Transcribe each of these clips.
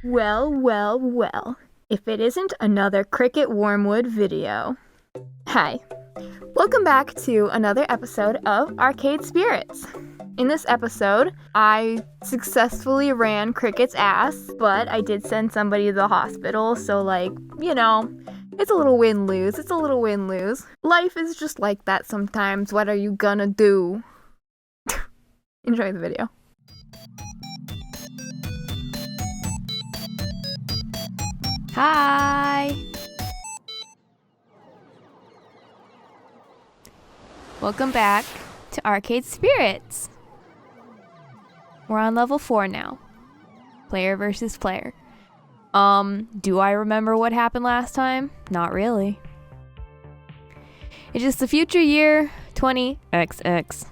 Well, well, well, if it isn't another CricketWormwood video. Hi, welcome back to another episode of Arcade Spirits. In this episode, I successfully ran Cricket's ass, but I did send somebody to the hospital, so it's a little win-lose. Life is just like that sometimes. What are you gonna do? Enjoy the video. Hi! Welcome back to Arcade Spirits. We're on level 4 now. Player versus player. Do I remember what happened last time? Not really. It's just the future year 20XX.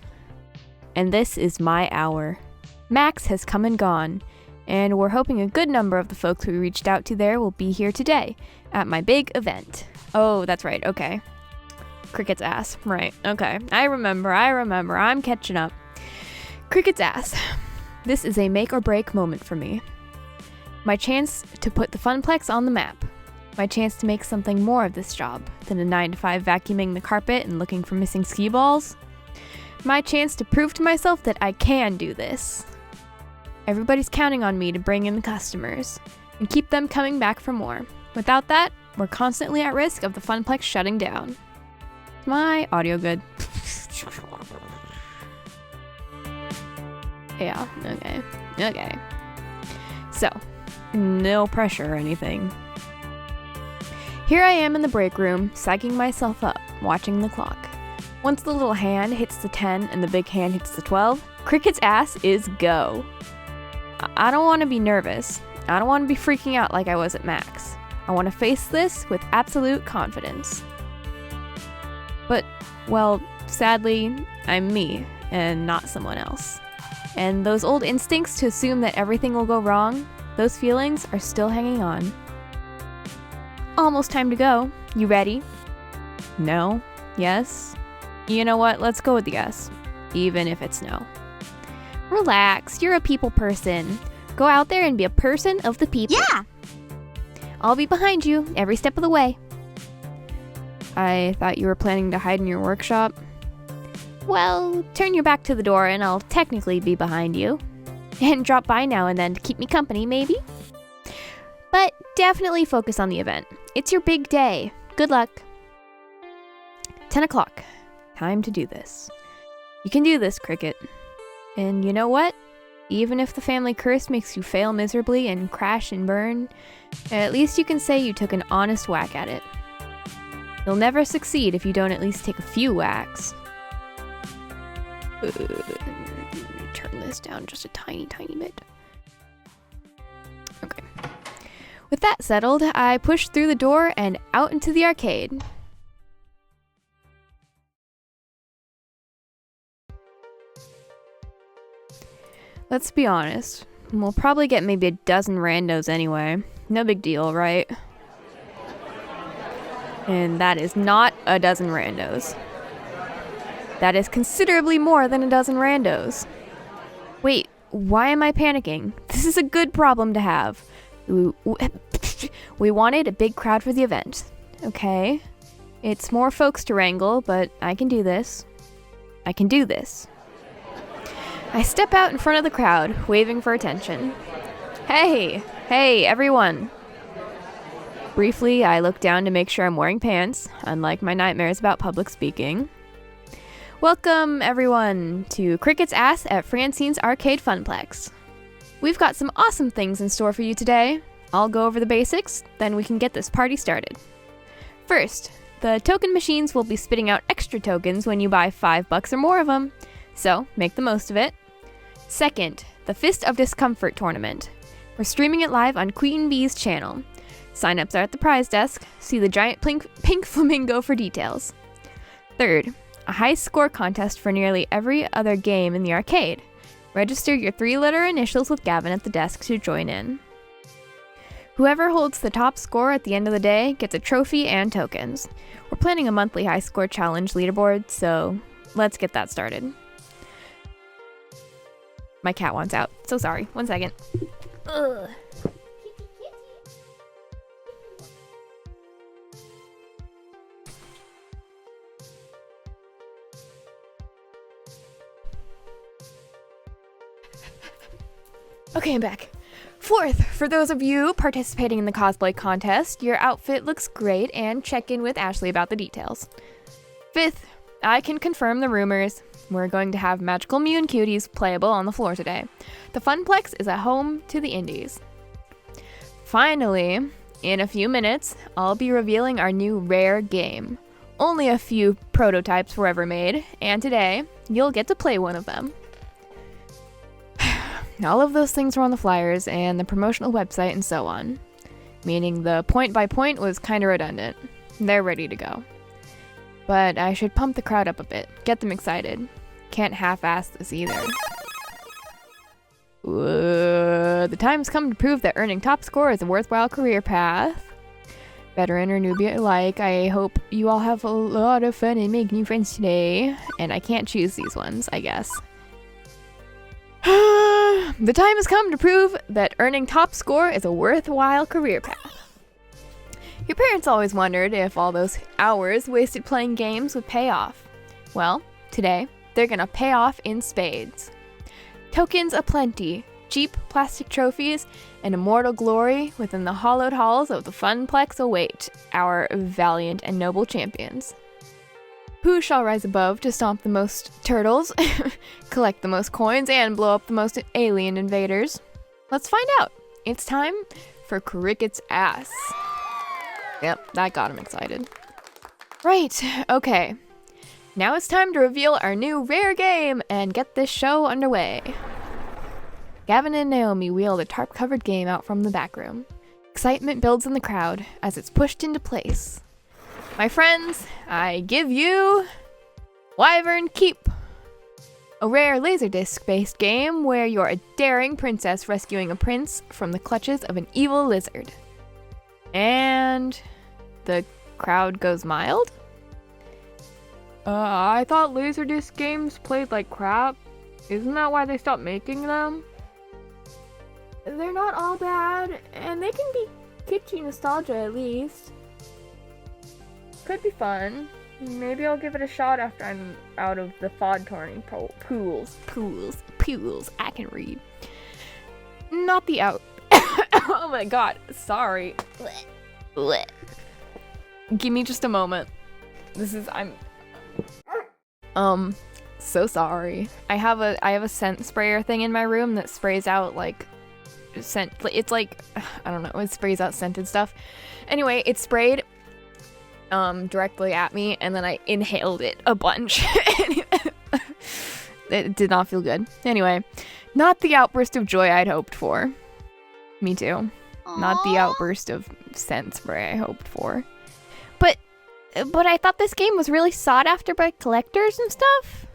And this is my hour. Max has come and gone. And we're hoping a good number of the folks we reached out to there will be here today at my big event. Oh, that's right, okay. Cricket's ass, right, okay. I remember, I'm catching up. Cricket's ass. This is a make or break moment for me. My chance to put the Funplex on the map. My chance to make something more of this job than a 9-to-5 vacuuming the carpet and looking for missing ski balls. My chance to prove to myself that I can do this. Everybody's counting on me to bring in the customers and keep them coming back for more. Without that, we're constantly at risk of the Funplex shutting down. Is my audio good? Yeah, okay. So, no pressure or anything. Here I am in the break room, psyching myself up, watching the clock. Once the little hand hits the 10 and the big hand hits the 12, Cricket's ass is go. I don't want to be nervous. I don't want to be freaking out like I was at Max. I want to face this with absolute confidence. But, well, sadly, I'm me and not someone else. And those old instincts to assume that everything will go wrong, those feelings are still hanging on. Almost time to go. You ready? No? Yes? You know what? Let's go with the yes. Even if it's no. Relax, you're a people person. Go out there and be a person of the people. Yeah! I'll be behind you every step of the way. I thought you were planning to hide in your workshop. Well, turn your back to the door and I'll technically be behind you. And drop by now and then to keep me company, maybe? But definitely focus on the event. It's your big day. Good luck. 10 o'clock. Time to do this. You can do this, Cricket. And you know what? Even if the family curse makes you fail miserably and crash and burn, at least you can say you took an honest whack at it. You'll never succeed if you don't at least take a few whacks. Turn this down just a tiny bit. Okay. With that settled, I pushed through the door and out into the arcade. Let's be honest, we'll probably get maybe a dozen randos anyway. No big deal, right? And that is not a dozen randos. That is considerably more than a dozen randos. Wait, why am I panicking? This is a good problem to have. We wanted a big crowd for the event. Okay. It's more folks to wrangle, but I can do this. I can do this. I step out in front of the crowd, waving for attention. Hey, everyone. Briefly, I look down to make sure I'm wearing pants, unlike my nightmares about public speaking. Welcome, everyone, to Cricket's Ass at Francine's Arcade Funplex. We've got some awesome things in store for you today. I'll go over the basics, then we can get this party started. First, the token machines will be spitting out extra tokens when you buy $5 or more of them. So, make the most of it. Second, the Fist of Discomfort tournament. We're streaming it live on Queen Bee's channel. Sign-ups are at the prize desk. See the giant pink flamingo for details. Third, a high score contest for nearly every other game in the arcade. Register your 3-letter initials with Gavin at the desk to join in. Whoever holds the top score at the end of the day gets a trophy and tokens. We're planning a monthly high score challenge leaderboard, so let's get that started. My cat wants out. So sorry. 1 second. Ugh. Okay, I'm back. Fourth, for those of you participating in the cosplay contest, your outfit looks great and check in with Ashley about the details. Fifth, I can confirm the rumors. We're going to have Magical Mew and Cuties playable on the floor today. The Funplex is a home to the indies. Finally, in a few minutes, I'll be revealing our new rare game. Only a few prototypes were ever made, and today, you'll get to play one of them. All of those things were on the flyers and the promotional website and so on, meaning the point by point was kinda redundant. They're ready to go. But I should pump the crowd up a bit, get them excited. Can't half-ass this either. The time's come to prove that earning top score is a worthwhile career path. Veteran or newbie alike, I hope you all have a lot of fun and make new friends today. And I can't choose these ones, I guess. The time has come to prove that earning top score is a worthwhile career path. Your parents always wondered if all those hours wasted playing games would pay off. Well, today, they're gonna pay off in spades. Tokens aplenty, cheap plastic trophies, and immortal glory within the hallowed halls of the Funplex await our valiant and noble champions. Who shall rise above to stomp the most turtles, collect the most coins, and blow up the most alien invaders? Let's find out. It's time for Cricket's ass. Yep, that got him excited. Right, okay. Now it's time to reveal our new rare game and get this show underway. Gavin and Naomi wheel the tarp-covered game out from the back room. Excitement builds in the crowd as it's pushed into place. My friends, I give you Wyvern Keep, a rare Laserdisc-based game where you're a daring princess rescuing a prince from the clutches of an evil lizard. And the crowd goes mild? I thought Laserdisc games played like crap. Isn't that why they stopped making them? They're not all bad, and they can be kitschy nostalgia at least. Could be fun. Maybe I'll give it a shot after I'm out of the fod tourney pools. I can read. Not the out. Oh my god, sorry. Give me just a moment. I'm so sorry. I have a scent sprayer thing in my room that sprays out like scent. It's like, I don't know, it sprays out scented stuff. Anyway, it sprayed directly at me, and then I inhaled it a bunch. It did not feel good. Anyway, not the outburst of joy I'd hoped for. Me too. Aww. Not the outburst of scent spray I hoped for. But I thought this game was really sought after by collectors and stuff.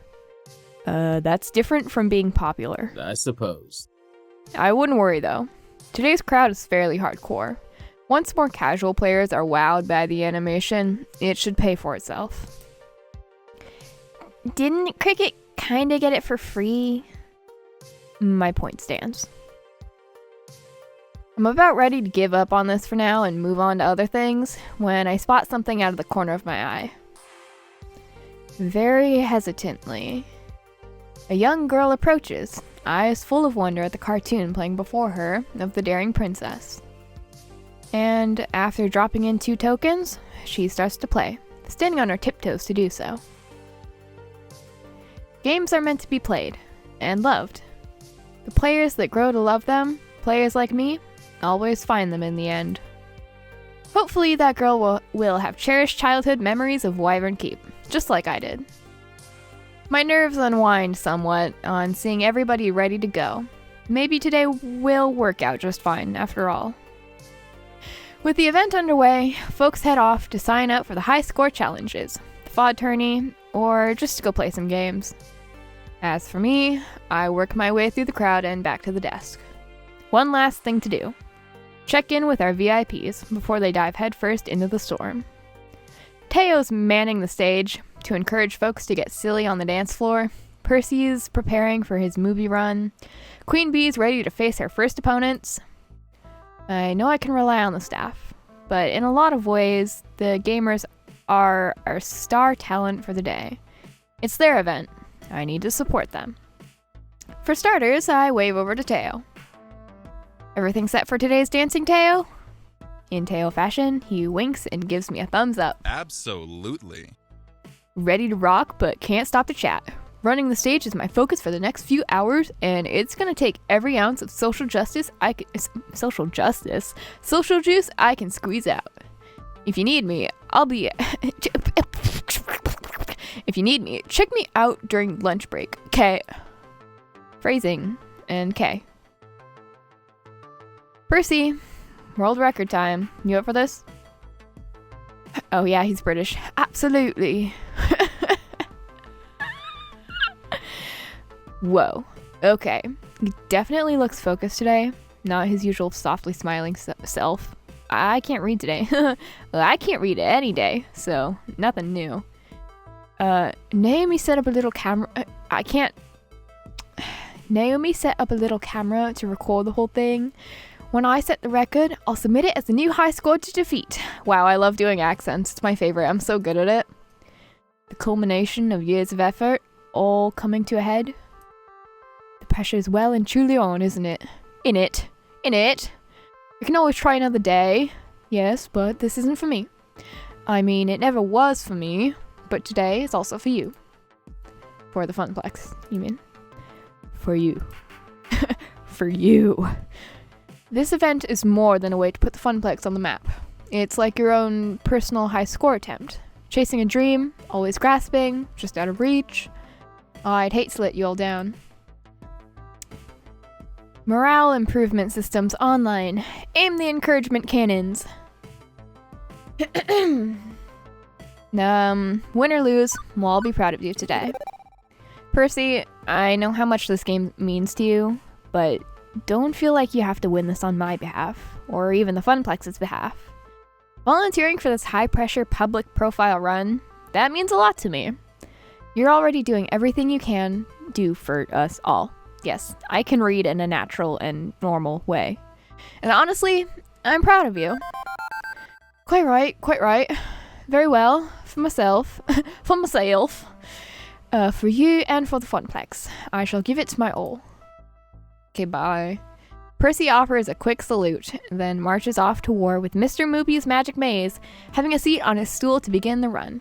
That's different from being popular. I suppose. I wouldn't worry though. Today's crowd is fairly hardcore. Once more casual players are wowed by the animation, it should pay for itself. Didn't Cricket kinda get it for free? My point stands. I'm about ready to give up on this for now and move on to other things when I spot something out of the corner of my eye. Very hesitantly, a young girl approaches, eyes full of wonder at the cartoon playing before her of the daring princess. And after dropping in 2 tokens, she starts to play, standing on her tiptoes to do so. Games are meant to be played and loved. The players that grow to love them, players like me, always find them in the end. Hopefully that girl will have cherished childhood memories of Wyvern Keep, just like I did. My nerves unwind somewhat on seeing everybody ready to go. Maybe today will work out just fine, after all. With the event underway, folks head off to sign up for the high score challenges, the FOD tourney, or just to go play some games. As for me, I work my way through the crowd and back to the desk. One last thing to do. Check in with our VIPs before they dive headfirst into the storm. Teo's manning the stage to encourage folks to get silly on the dance floor. Percy's preparing for his movie run. Queen Bee's ready to face her first opponents. I know I can rely on the staff, but in a lot of ways, the gamers are our star talent for the day. It's their event. I need to support them. For starters, I wave over to Teo. Everything set for today's dancing, Teo? In Teo fashion, he winks and gives me a thumbs up. Absolutely. Ready to rock, but can't stop to chat. Running the stage is my focus for the next few hours, and it's gonna take every ounce of social juice I can squeeze out. If you need me, I'll be... If you need me, check me out during lunch break. K. Phrasing. And K. Percy. World record time. You up for this? Oh yeah, he's British. Absolutely. Whoa. Okay. He definitely looks focused today. Not his usual softly smiling self. I can't read today. Well, I can't read any day, so nothing new. Naomi set up a little camera. Naomi set up a little camera to record the whole thing. When I set the record, I'll submit it as the new high score to defeat. Wow, I love doing accents. It's my favorite. I'm so good at it. The culmination of years of effort, all coming to a head. The pressure is well and truly on, isn't it? In it. We can always try another day. Yes, but this isn't for me. I mean, it never was for me, but today is also for you. For the Funplex, you mean? For you. For you. This event is more than a way to put the Funplex on the map. It's like your own personal high score attempt. Chasing a dream, always grasping, just out of reach. I'd hate to let you all down. Morale improvement systems online. Aim the encouragement cannons. Win or lose, we'll all be proud of you today. Percy, I know how much this game means to you, but don't feel like you have to win this on my behalf, or even the Funplex's behalf. Volunteering for this high-pressure public profile run, that means a lot to me. You're already doing everything you can do for us all. Yes, I can read in a natural and normal way. And honestly, I'm proud of you. Quite right. Very well, for myself. For you and for the Funplex. I shall give it my all. Okay, bye. Percy offers a quick salute, then marches off to war with Mr. Moopy's Magic Maze, having a seat on his stool to begin the run.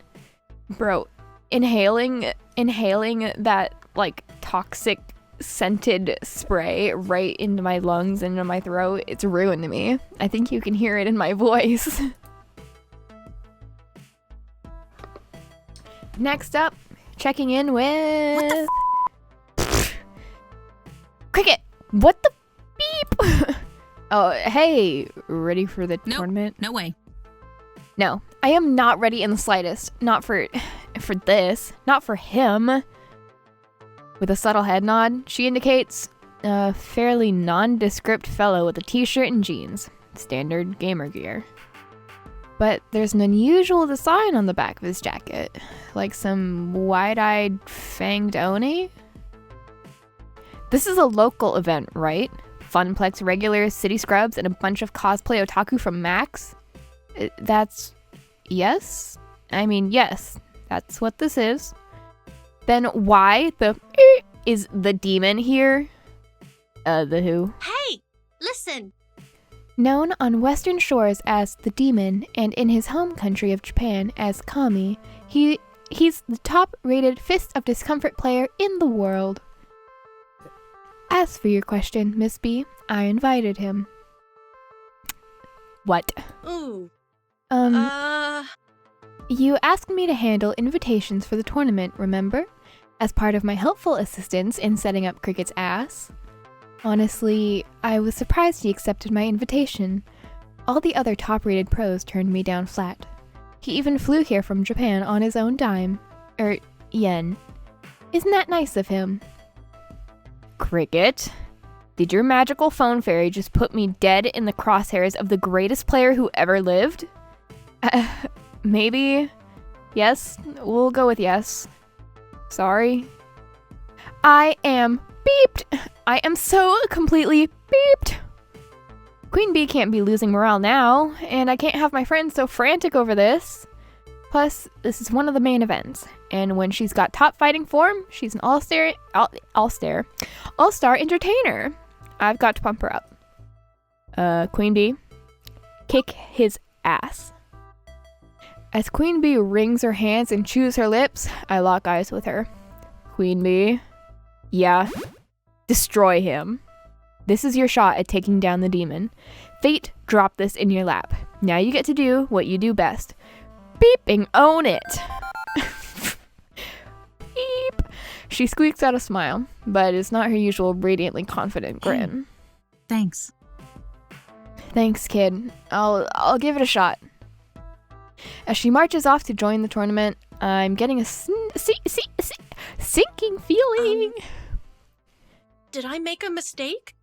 Bro, inhaling that, like, toxic scented spray right into my lungs and into my throat, it's ruined me. I think you can hear it in my voice. Next up, checking in with... Cricket! What the beep? Oh, hey, ready for the tournament? No way. No, I am not ready in the slightest. Not for this. Not for him. With a subtle head nod, she indicates a fairly nondescript fellow with a t-shirt and jeans. Standard gamer gear. But there's an unusual design on the back of his jacket. Like some wide-eyed fanged Oni? This is a local event, right? Funplex regulars, city scrubs, and a bunch of cosplay otaku from Max? That's... yes? I mean, yes. That's what this is. Then why the is the demon here? The who? Hey! Listen! Known on western shores as the Demon, and in his home country of Japan as Kami, he's the top-rated Fist of Discomfort player in the world. As for your question, Miss B, I invited him. What? Ooh. You asked me to handle invitations for the tournament, remember? As part of my helpful assistance in setting up Cricket's ass. Honestly, I was surprised he accepted my invitation. All the other top-rated pros turned me down flat. He even flew here from Japan on his own dime. Yen. Isn't that nice of him? Cricket? Did your magical phone fairy just put me dead in the crosshairs of the greatest player who ever lived? Maybe? Yes? We'll go with yes. Sorry. I am beeped! I am so completely beeped! Queen Bee can't be losing morale now, and I can't have my friends so frantic over this. Plus, this is one of the main events, and when she's got top fighting form, she's an all-star entertainer. I've got to pump her up. Queen Bee, kick his ass. As Queen Bee wrings her hands and chews her lips, I lock eyes with her. Queen Bee, yeah, destroy him. This is your shot at taking down the demon. Fate dropped this in your lap. Now you get to do what you do best. Beeping own it. Beep. She squeaks out a smile, but it's not her usual radiantly confident grin. Thanks. Thanks, kid. I'll give it a shot. As she marches off to join the tournament, I'm getting a sinking feeling. Did I make a mistake?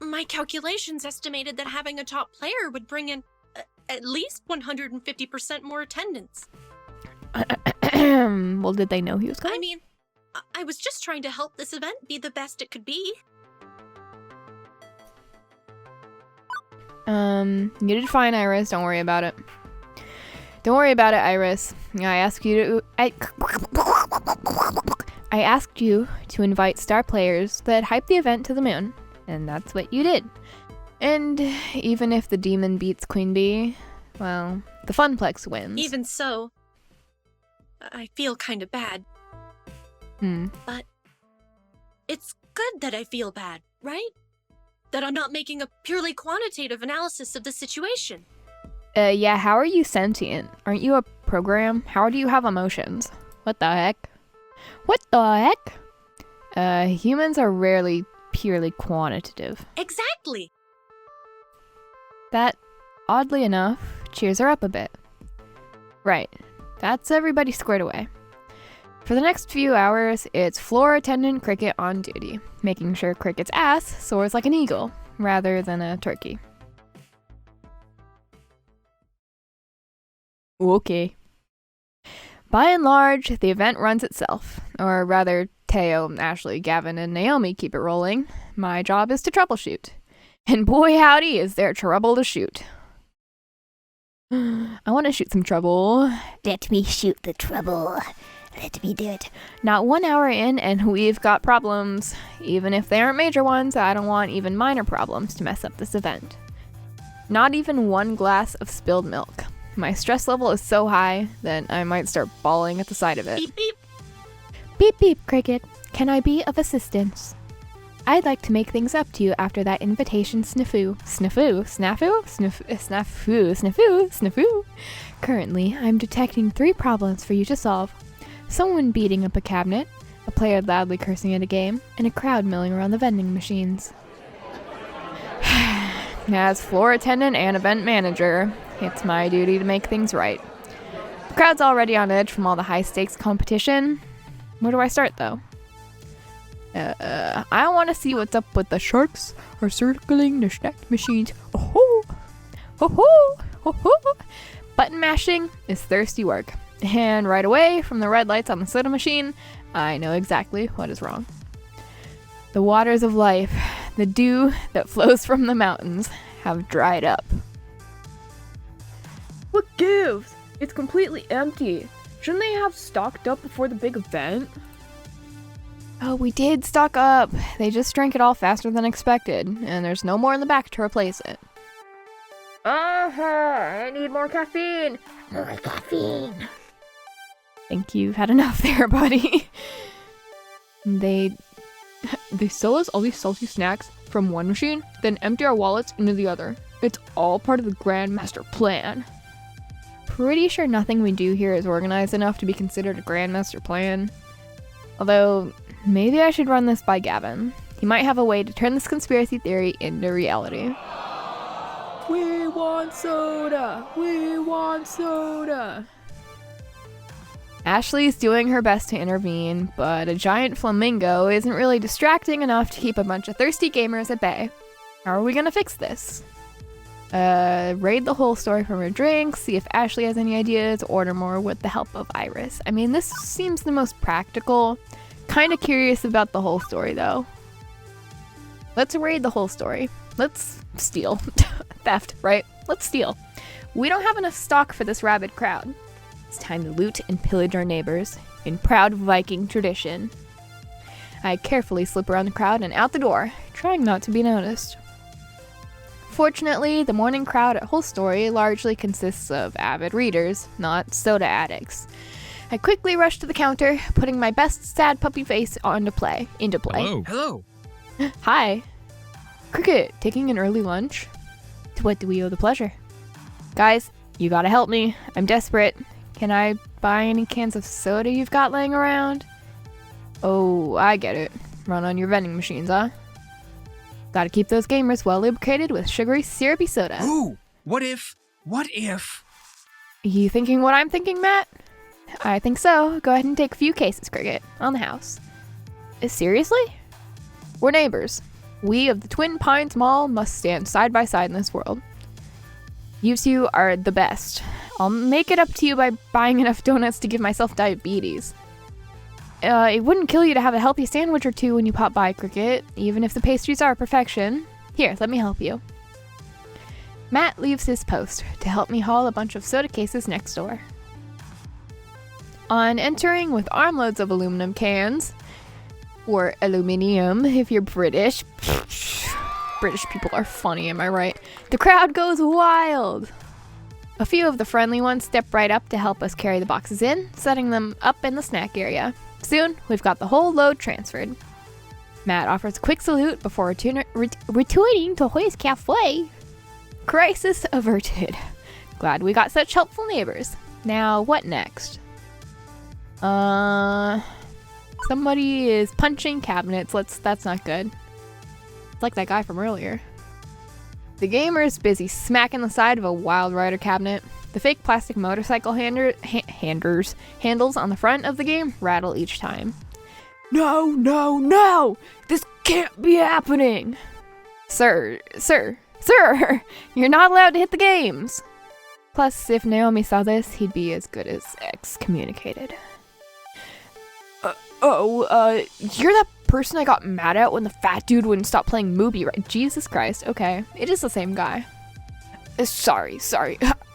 My calculations estimated that having a top player would bring in at least 150% more attendance. Well, did they know he was coming? I mean, I was just trying to help this event be the best it could be. You did fine, Iris. Don't worry about it. Don't worry about it, Iris. I asked you to invite star players that hype the event to the moon, and that's what you did. And even if the demon beats Queen Bee, well, the Funplex wins. Even so, I feel kind of bad. But it's good that I feel bad, right? That I'm not making a purely quantitative analysis of the situation. Yeah, how are you sentient? Aren't you a program? How do you have emotions? What the heck? What the heck? Humans are rarely purely quantitative. Exactly! That, oddly enough, cheers her up a bit. Right, that's everybody squared away. For the next few hours, it's floor attendant Cricket on duty, making sure Cricket's ass soars like an eagle, rather than a turkey. Okay. By and large, the event runs itself. Or rather, Teo, Ashley, Gavin, and Naomi keep it rolling. My job is to troubleshoot. And boy howdy is there trouble to shoot. I want to shoot some trouble. Let me shoot the trouble. Let me do it. Not 1 hour in and we've got problems. Even if they aren't major ones, I don't want even minor problems to mess up this event. Not even one glass of spilled milk. My stress level is so high that I might start bawling at the sight of it. Beep beep! Beep beep, Cricket. Can I be of assistance? I'd like to make things up to you after that invitation snafu. Snafu? Snafu? Snafu? Snafu? Snafu? Currently, I'm detecting 3 problems for you to solve. Someone beating up a cabinet, a player loudly cursing at a game, and a crowd milling around the vending machines. As floor attendant and event manager, it's my duty to make things right. The crowd's already on edge from all the high-stakes competition. Where do I start, though? I want to see what's up with the sharks are circling the snack machines. Oh-ho! Ho-ho! Ho-ho! Button mashing is thirsty work. And right away, from the red lights on the soda machine, I know exactly what is wrong. The waters of life, the dew that flows from the mountains, have dried up. What gives? It's completely empty. Shouldn't they have stocked up before the big event? Oh, we did stock up. They just drank it all faster than expected, and there's no more in the back to replace it. I need more caffeine. More caffeine. Think you've had enough there, buddy. They sell us all these salty snacks from one machine, then empty our wallets into the other. It's all part of the Grand Master Plan. Pretty sure nothing we do here is organized enough to be considered a Grand Master Plan. Although, maybe I should run this by Gavin. He might have a way to turn this conspiracy theory into reality. We want soda! We want soda! Ashley's doing her best to intervene, but a giant flamingo isn't really distracting enough to keep a bunch of thirsty gamers at bay. How are we gonna fix this? Raid the whole story from her drinks, see if Ashley has any ideas, order more with the help of Iris. I mean, this seems the most practical. Kinda curious about the whole story, though. Let's raid the whole story. Let's steal. Theft, right? Let's steal. We don't have enough stock for this rabid crowd. It's time to loot and pillage our neighbors, in proud Viking tradition. I carefully slip around the crowd and out the door, trying not to be noticed. Fortunately, the morning crowd at Whole Story largely consists of avid readers, not soda addicts. I quickly rush to the counter, putting my best sad puppy face into play. Hello. Hi. Cricket, taking an early lunch? To what do we owe the pleasure? Guys, you gotta help me. I'm desperate. Can I buy any cans of soda you've got laying around? Oh, I get it. Run on your vending machines, huh? Gotta keep those gamers well lubricated with sugary, syrupy soda. Ooh, what if? You thinking what I'm thinking, Matt? I think so. Go ahead and take a few cases, Cricket. On the house. Seriously? We're neighbors. We of the Twin Pines Mall must stand side by side in this world. You two are the best. I'll make it up to you by buying enough donuts to give myself diabetes. It wouldn't kill you to have a healthy sandwich or two when you pop by, Cricket, even if the pastries are perfection. Here, let me help you. Matt leaves his post to help me haul a bunch of soda cases next door. On entering with armloads of aluminum cans, or aluminium if you're British. British people are funny, am I right? The crowd goes wild. A few of the friendly ones step right up to help us carry the boxes in, setting them up in the snack area. Soon, we've got the whole load transferred. Matt offers a quick salute before returning to his cafe. Crisis averted. Glad we got such helpful neighbors. Now, what next? Somebody is punching cabinets. That's not good. It's like that guy from earlier. The gamer is busy smacking the side of a Wild Rider cabinet. The fake plastic motorcycle handles on the front of the game rattle each time. No! This can't be happening! Sir! You're not allowed to hit the games! Plus, if Naomi saw this, he'd be as good as excommunicated. You're that person I got mad at when the fat dude wouldn't stop playing Mooby, right? Jesus Christ, okay. It is the same guy. Sorry.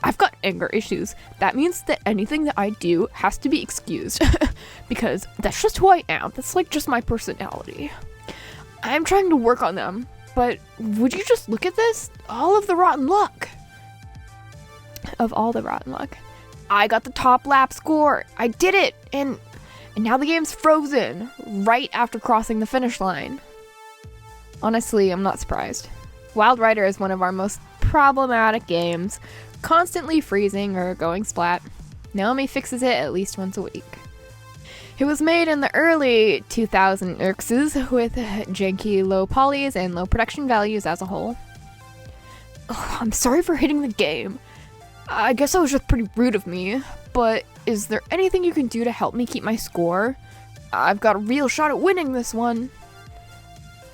I've got anger issues. That means that anything that I do has to be excused. Because that's just who I am. That's like just my personality. I'm trying to work on them. But would you just look at this? All of the rotten luck. Of all the rotten luck. I got the top lap score. I did it. And now the game's frozen. Right after crossing the finish line. Honestly, I'm not surprised. Wild Rider is one of our most problematic games, constantly freezing or going splat. Naomi fixes it at least once a week. It was made in the early 2000s with janky low polys and low production values as a whole. Oh, I'm sorry for hitting the game. I guess that was just pretty rude of me, but is there anything you can do to help me keep my score? I've got a real shot at winning this one.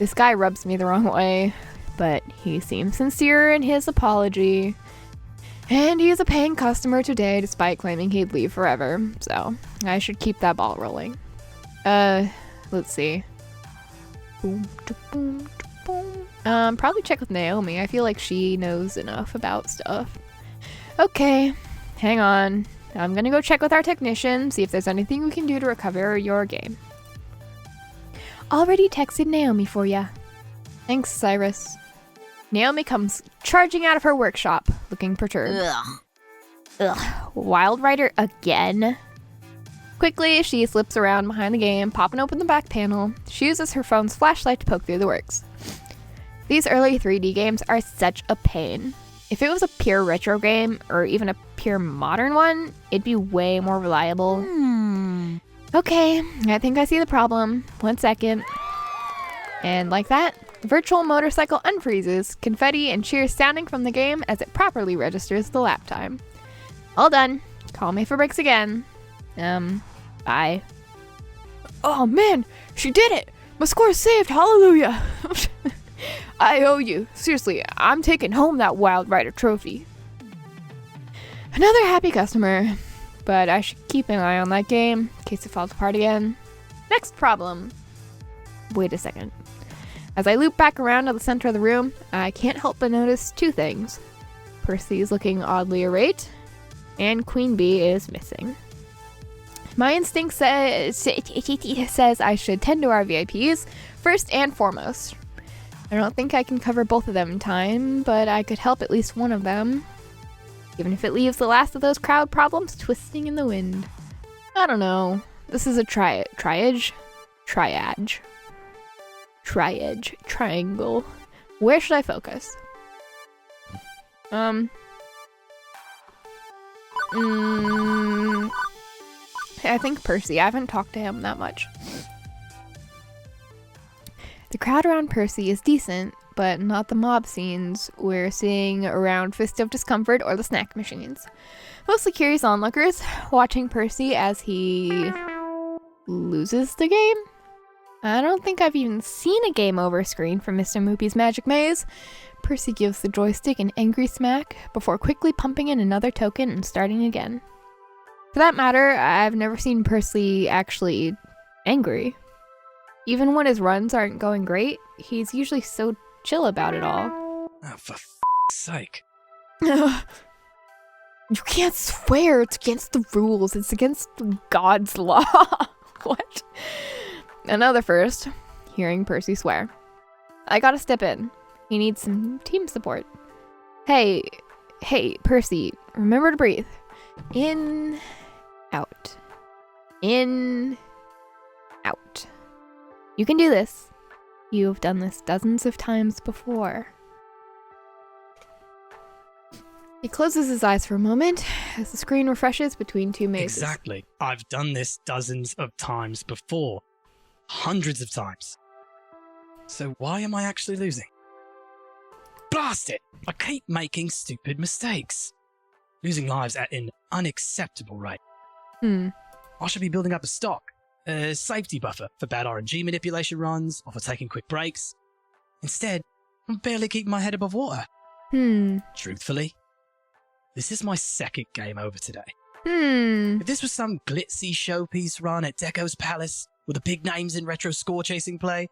This guy rubs me the wrong way, but he seems sincere in his apology. And he is a paying customer today despite claiming he'd leave forever, so I should keep that ball rolling. Let's see. Probably check with Naomi. I feel like she knows enough about stuff. Okay, hang on. I'm gonna go check with our technician, see if there's anything we can do to recover your game. Already texted Naomi for ya. Thanks, Cyrus. Naomi comes charging out of her workshop, looking perturbed. Ugh, Wild Rider again? Quickly, she slips around behind the game, popping open the back panel. She uses her phone's flashlight to poke through the works. These early 3D games are such a pain. If it was a pure retro game, or even a pure modern one, it'd be way more reliable. Okay, I think I see the problem. 1 second. And like that, the virtual motorcycle unfreezes, confetti and cheers sounding from the game as it properly registers the lap time. All done. Call me for breaks again. Bye. Oh man, she did it! My score is saved, hallelujah! I owe you. Seriously, I'm taking home that Wild Rider trophy. Another happy customer. But I should keep an eye on that game in case it falls apart again. Next problem. Wait a second. As I loop back around to the center of the room, I can't help but notice two things. Percy's looking oddly irate, And Queen Bee is missing. My instinct says I should tend to our VIPs first and foremost. I don't think I can cover both of them in time, but I could help at least one of them. Even if it leaves the last of those crowd problems twisting in the wind. I don't know. This is a triangle. Where should I focus? I think Percy. I haven't talked to him that much. The crowd around Percy is decent, but not the mob scenes we're seeing around Fist of Discomfort or the snack machines. Mostly curious onlookers watching Percy as he loses the game. I don't think I've even seen a game over screen from Mr. Moopy's Magic Maze. Percy gives the joystick an angry smack before quickly pumping in another token and starting again. For that matter, I've never seen Percy actually angry. Even when his runs aren't going great, he's usually so chill about it all. Oh, for sake. You can't swear. It's against the rules. It's against God's law. What? Another first. Hearing Percy swear. I gotta step in. He needs some team support. Hey, Percy, remember to breathe. In, out. In, out. You can do this. You've done this dozens of times before. He closes his eyes for a moment as the screen refreshes between two mazes. Exactly. I've done this dozens of times before. Hundreds of times. So why am I actually losing? Blast it! I keep making stupid mistakes. Losing lives at an unacceptable rate. I should be building up a stock. A safety buffer for bad RNG manipulation runs or for taking quick breaks. Instead, I'm barely keeping my head above water. Truthfully, this is my second game over today. If this was some glitzy showpiece run at Deco's Palace with the big names in retro score chasing play,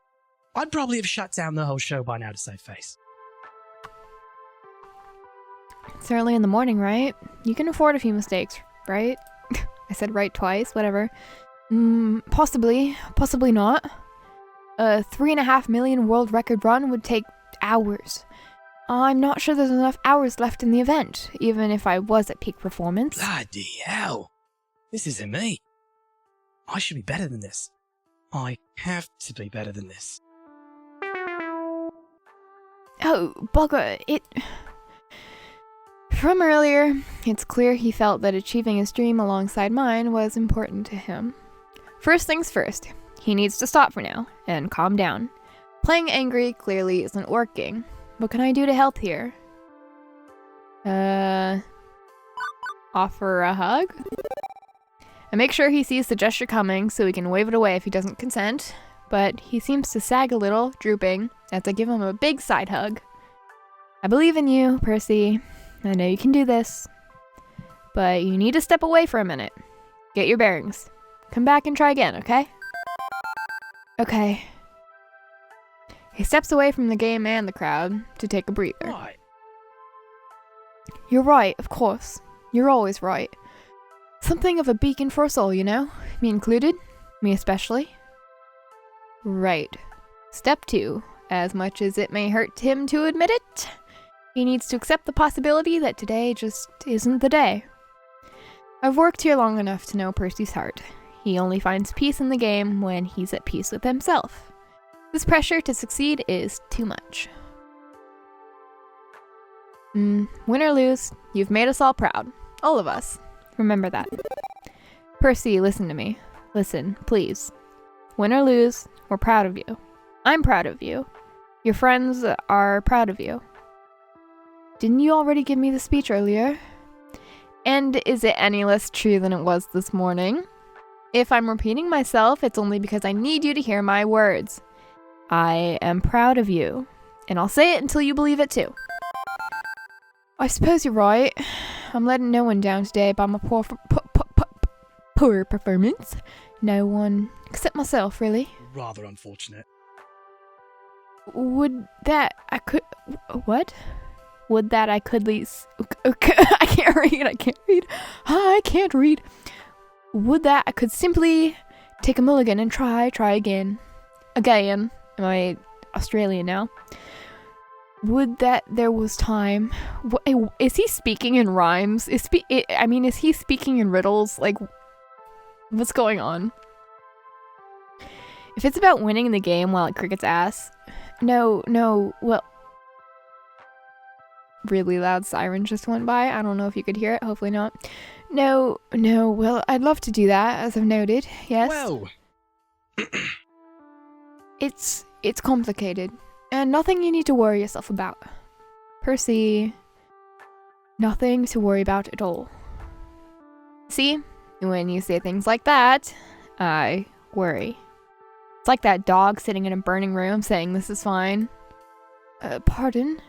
I'd probably have shut down the whole show by now to save face. It's early in the morning, right? You can afford a few mistakes, right? I said right twice, whatever. Possibly not. A 3.5 million world record run would take hours. I'm not sure there's enough hours left in the event, even if I was at peak performance. Bloody hell. This isn't me. I should be better than this. I have to be better than this. Oh, bugger, From earlier, it's clear he felt that achieving his dream alongside mine was important to him. First things first, he needs to stop for now and calm down. Playing angry clearly isn't working. What can I do to help here? Offer a hug? I make sure he sees the gesture coming so he can wave it away if he doesn't consent, but he seems to sag a little, drooping, as I give him a big side hug. I believe in you, Percy. I know you can do this. But you need to step away for a minute. Get your bearings. Come back and try again, okay? Okay. He steps away from the game and the crowd to take a breather. Right. You're right, of course. You're always right. Something of a beacon for us all, you know? Me included. Me especially. Right. Step 2. As much as it may hurt him to admit it, he needs to accept the possibility that today just isn't the day. I've worked here long enough to know Percy's heart. He only finds peace in the game when he's at peace with himself. This pressure to succeed is too much. Win or lose, you've made us all proud. All of us. Remember that. Percy, listen to me. Listen, please. Win or lose, we're proud of you. I'm proud of you. Your friends are proud of you. Didn't you already give me the speech earlier? And is it any less true than it was this morning? If I'm repeating myself, it's only because I need you to hear my words. I am proud of you. And I'll say it until you believe it too. I suppose you're right. I'm letting no one down today by my poor performance. No one except myself, really. Rather unfortunate. Would that... I could... What? Would that I could least... Okay, I can't read. Would that I could simply take a mulligan and try again. Am I Australian now? Would that there was time... Is he speaking in rhymes? Is he speaking in riddles? Like, what's going on? If it's about winning the game while it cricket's ass... No, well... Really loud siren just went by. I don't know if you could hear it. Hopefully not. No, well, I'd love to do that, as I've noted. Yes. Well... It's complicated. And nothing you need to worry yourself about. Percy... Nothing to worry about at all. See? When you say things like that, I worry. It's like that dog sitting in a burning room saying this is fine. Pardon?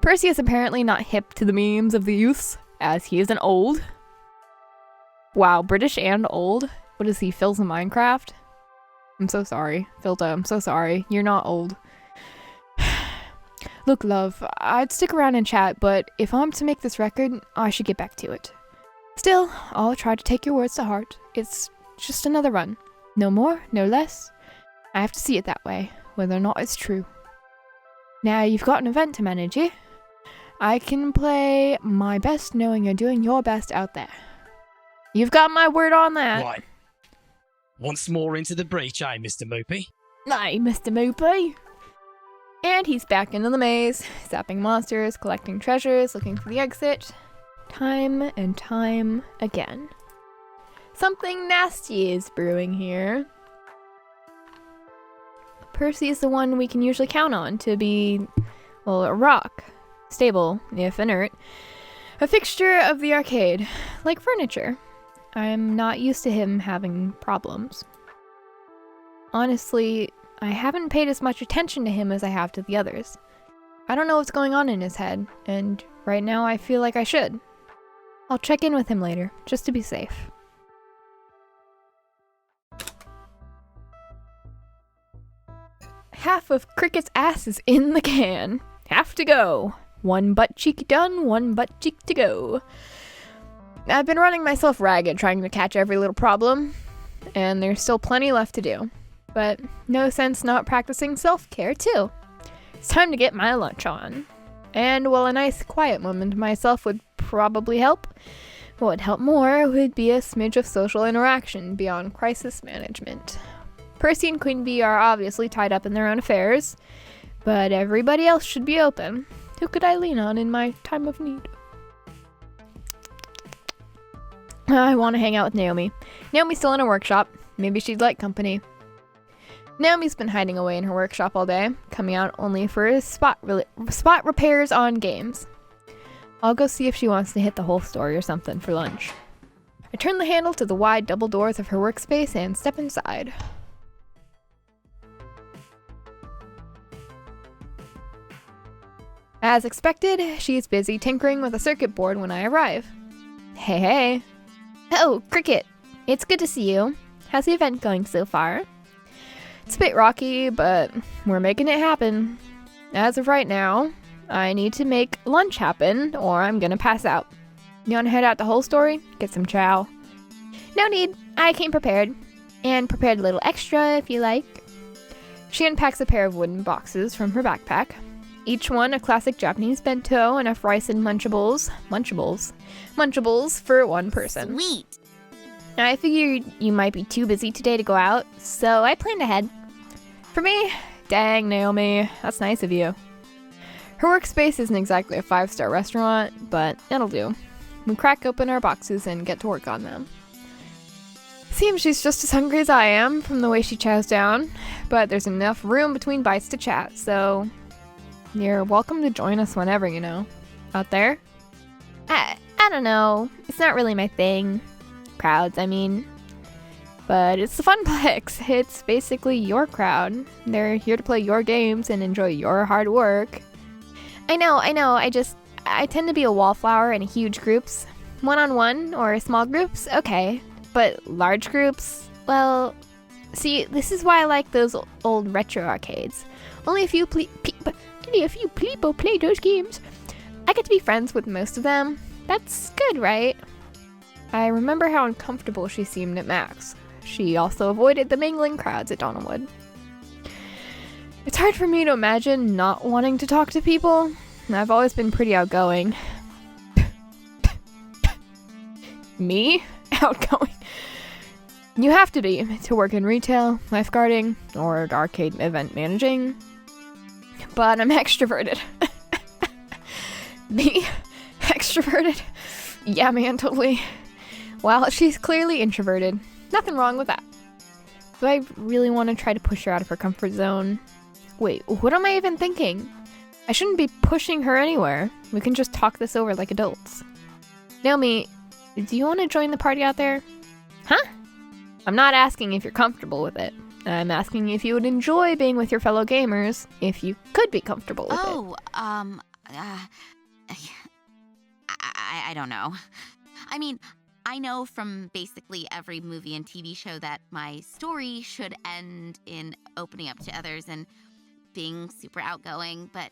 Percy is apparently not hip to the memes of the youths, as he isn't old. Wow, British and old? What is he, Phil's in Minecraft? I'm so sorry. Philda, I'm so sorry. You're not old. Look, love, I'd stick around and chat, but if I'm to make this record, I should get back to it. Still, I'll try to take your words to heart. It's just another run. No more, no less. I have to see it that way, whether or not it's true. Now you've got an event to manage, eh? I can play my best knowing you're doing your best out there. You've got my word on that. Right. Once more into the breach, Mr. Moopy? Aye, Mr. Moopy. And he's back into the maze, zapping monsters, collecting treasures, looking for the exit. Time and time again. Something nasty is brewing here. Percy is the one we can usually count on to be, well, a rock. Stable, if inert. A fixture of the arcade, like furniture. I'm not used to him having problems. Honestly, I haven't paid as much attention to him as I have to the others. I don't know what's going on in his head, and right now I feel like I should. I'll check in with him later, just to be safe. Half of Cricket's ass is in the can. Have to go. One butt cheek done, one butt cheek to go. I've been running myself ragged trying to catch every little problem, and there's still plenty left to do. But no sense not practicing self-care too. It's time to get my lunch on. And while a nice quiet moment to myself would probably help, what would help more would be a smidge of social interaction beyond crisis management. Percy and Queen Bee are obviously tied up in their own affairs, but everybody else should be open. Who could I lean on in my time of need? I want to hang out with Naomi. Naomi's still in her workshop. Maybe she'd like company. Naomi's been hiding away in her workshop all day, coming out only for spot repairs on games. I'll go see if she wants to hit the whole story or something for lunch. I turn the handle to the wide double doors of her workspace and step inside. As expected, she's busy tinkering with a circuit board when I arrive. Hey. Oh, Cricket. It's good to see you. How's the event going so far? It's a bit rocky, but we're making it happen. As of right now, I need to make lunch happen or I'm gonna pass out. You wanna head out the whole story? Get some chow. No need. I came prepared. And prepared a little extra if you like. She unpacks a pair of wooden boxes from her backpack. Each one a classic Japanese bento, enough rice and Munchables for one person. Sweet. I figured you might be too busy today to go out, so I planned ahead. For me, dang Naomi, that's nice of you. Her workspace isn't exactly a 5-star restaurant, but it'll do. We crack open our boxes and get to work on them. Seems she's just as hungry as I am from the way she chows down, but there's enough room between bites to chat, so you're welcome to join us whenever, you know. Out there? I don't know. It's not really my thing. Crowds, I mean. But it's the Funplex. It's basically your crowd. They're here to play your games and enjoy your hard work. I know. I tend to be a wallflower in huge groups. One-on-one or small groups, okay. But large groups, well, see, this is why I like those old retro arcades. Only a few people play those games. I get to be friends with most of them. That's good, right? I remember how uncomfortable she seemed at Max. She also avoided the mingling crowds at Donalwood. It's hard for me to imagine not wanting to talk to people. I've always been pretty outgoing. Me? Outgoing? You have to be to work in retail, lifeguarding, or arcade event managing. But I'm extroverted. Me? Extroverted? Yeah, man, totally. Well, she's clearly introverted. Nothing wrong with that. Do I really want to try to push her out of her comfort zone? Wait, what am I even thinking? I shouldn't be pushing her anywhere. We can just talk this over like adults. Naomi, do you want to join the party out there? Huh? I'm not asking if you're comfortable with it. I'm asking if you would enjoy being with your fellow gamers, if you could be comfortable with it. I don't know. I mean, I know from basically every movie and TV show that my story should end in opening up to others and being super outgoing, but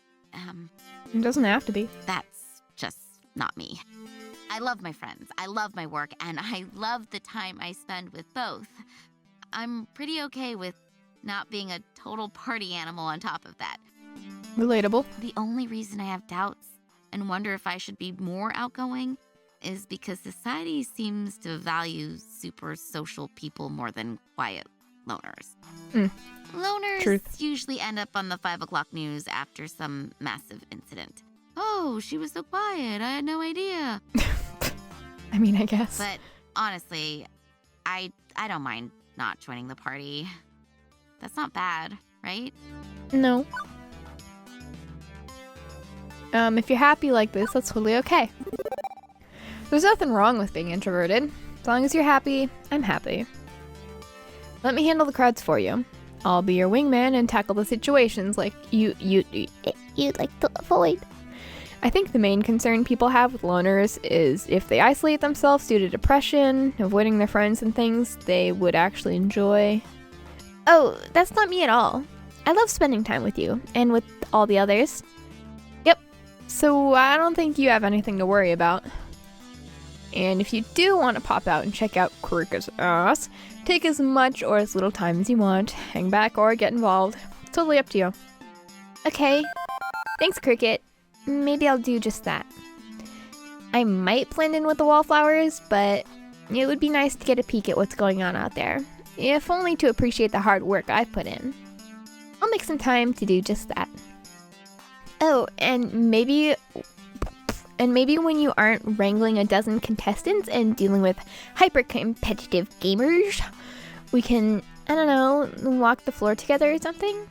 It doesn't have to be. That's just not me. I love my friends, I love my work, and I love the time I spend with both. I'm pretty okay with not being a total party animal on top of that. Relatable. The only reason I have doubts and wonder if I should be more outgoing is because society seems to value super social people more than quiet loners. Loners Truth. usually end up on the 5 o'clock news after some massive incident. Oh, she was so quiet, I had no idea. I mean, I guess. But honestly, I don't mind not joining the party. That's not bad, right? No. If you're happy like this, that's totally okay. There's nothing wrong with being introverted. As long as you're happy, I'm happy. Let me handle the crowds for you. I'll be your wingman and tackle the situations like you'd like to avoid. I think the main concern people have with loners is if they isolate themselves due to depression, avoiding their friends and things they would actually enjoy. Oh, that's not me at all. I love spending time with you and with all the others. Yep, so I don't think you have anything to worry about. And if you do want to pop out and check out Cricket's ass, take as much or as little time as you want. Hang back or get involved. It's totally up to you. Okay. Thanks, Cricket. Maybe I'll do just that. I might blend in with the wallflowers, but it would be nice to get a peek at what's going on out there, if only to appreciate the hard work I've put in. I'll make some time to do just that. Oh, and maybe when you aren't wrangling a dozen contestants and dealing with hyper-competitive gamers, we can, I don't know, walk the floor together or something?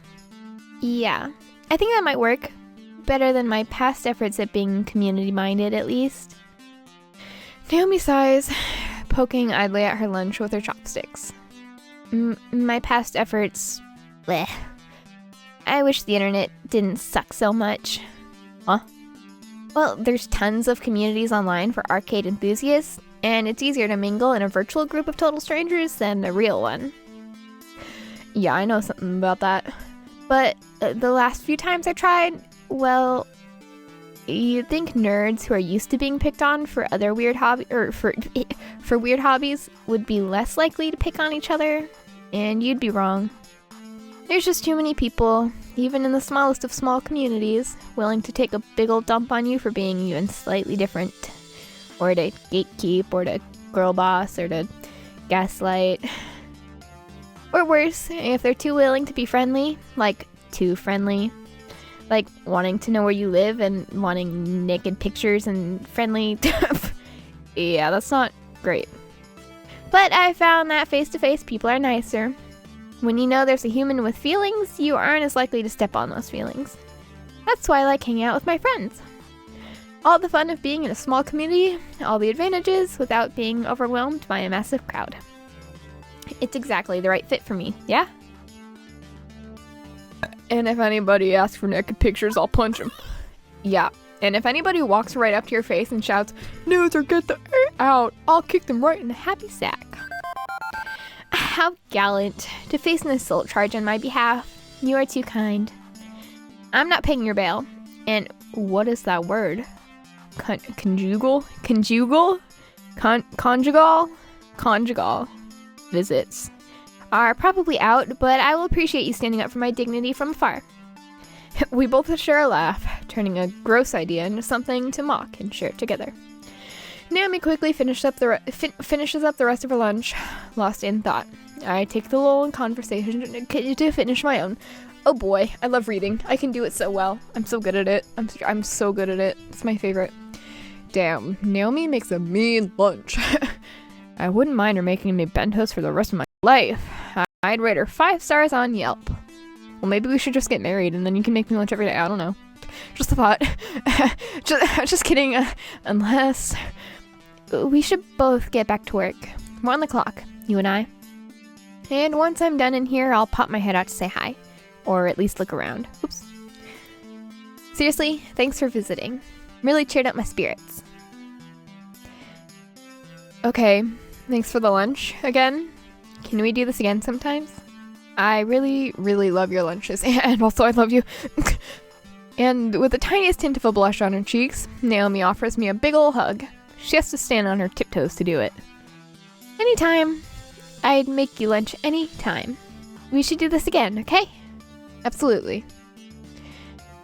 Yeah, I think that might work. Better than my past efforts at being community-minded, at least. Naomi sighs, poking idly at her lunch with her chopsticks. My past efforts... bleh. I wish the internet didn't suck so much. Huh? Well, there's tons of communities online for arcade enthusiasts, and it's easier to mingle in a virtual group of total strangers than a real one. Yeah, I know something about that. But the last few times I tried, well, you'd think nerds who are used to being picked on for other weird for weird hobbies would be less likely to pick on each other, and you'd be wrong. There's just too many people, even in the smallest of small communities, willing to take a big ol' dump on you for being even slightly different, or to gatekeep, or to girl boss, or to gaslight. Or worse, if they're too willing to be friendly, like too friendly. Like wanting to know where you live and wanting naked pictures and friendly. Yeah, that's not great. But I found that face-to-face people are nicer. When you know there's a human with feelings, you aren't as likely to step on those feelings. That's why I like hanging out with my friends. All the fun of being in a small community, all the advantages without being overwhelmed by a massive crowd. It's exactly the right fit for me, yeah? And if anybody asks for naked pictures, I'll punch them. Yeah, and if anybody walks right up to your face and shouts, "Nudes or get the out," I'll kick them right in the happy sack. How gallant to face an assault charge on my behalf. You are too kind. I'm not paying your bail. And what is that word? conjugal visits are probably out, but I will appreciate you standing up for my dignity from afar. We both share a laugh, turning a gross idea into something to mock and share together. Naomi quickly finishes up the rest of her lunch, lost in thought. I take the lull in conversation to finish my own. Oh boy, I love reading. I can do it so well. I'm so good at it. I'm so good at it. It's my favorite. Damn, Naomi makes a mean lunch. I wouldn't mind her making me bentos for the rest of my life. I'd rate her 5 stars on Yelp. Well, maybe we should just get married and then you can make me lunch every day. I don't know. Just a thought. just kidding. Unless we should both get back to work. We're on the clock, you and I. And once I'm done in here, I'll pop my head out to say hi. Or at least look around. Oops. Seriously, thanks for visiting. Really cheered up my spirits. Okay, thanks for the lunch again. Can we do this again sometimes? I really, really love your lunches, and also I love you. And with the tiniest hint of a blush on her cheeks, Naomi offers me a big ol' hug. She has to stand on her tiptoes to do it. Anytime. I'd make you lunch anytime. We should do this again, okay? Absolutely.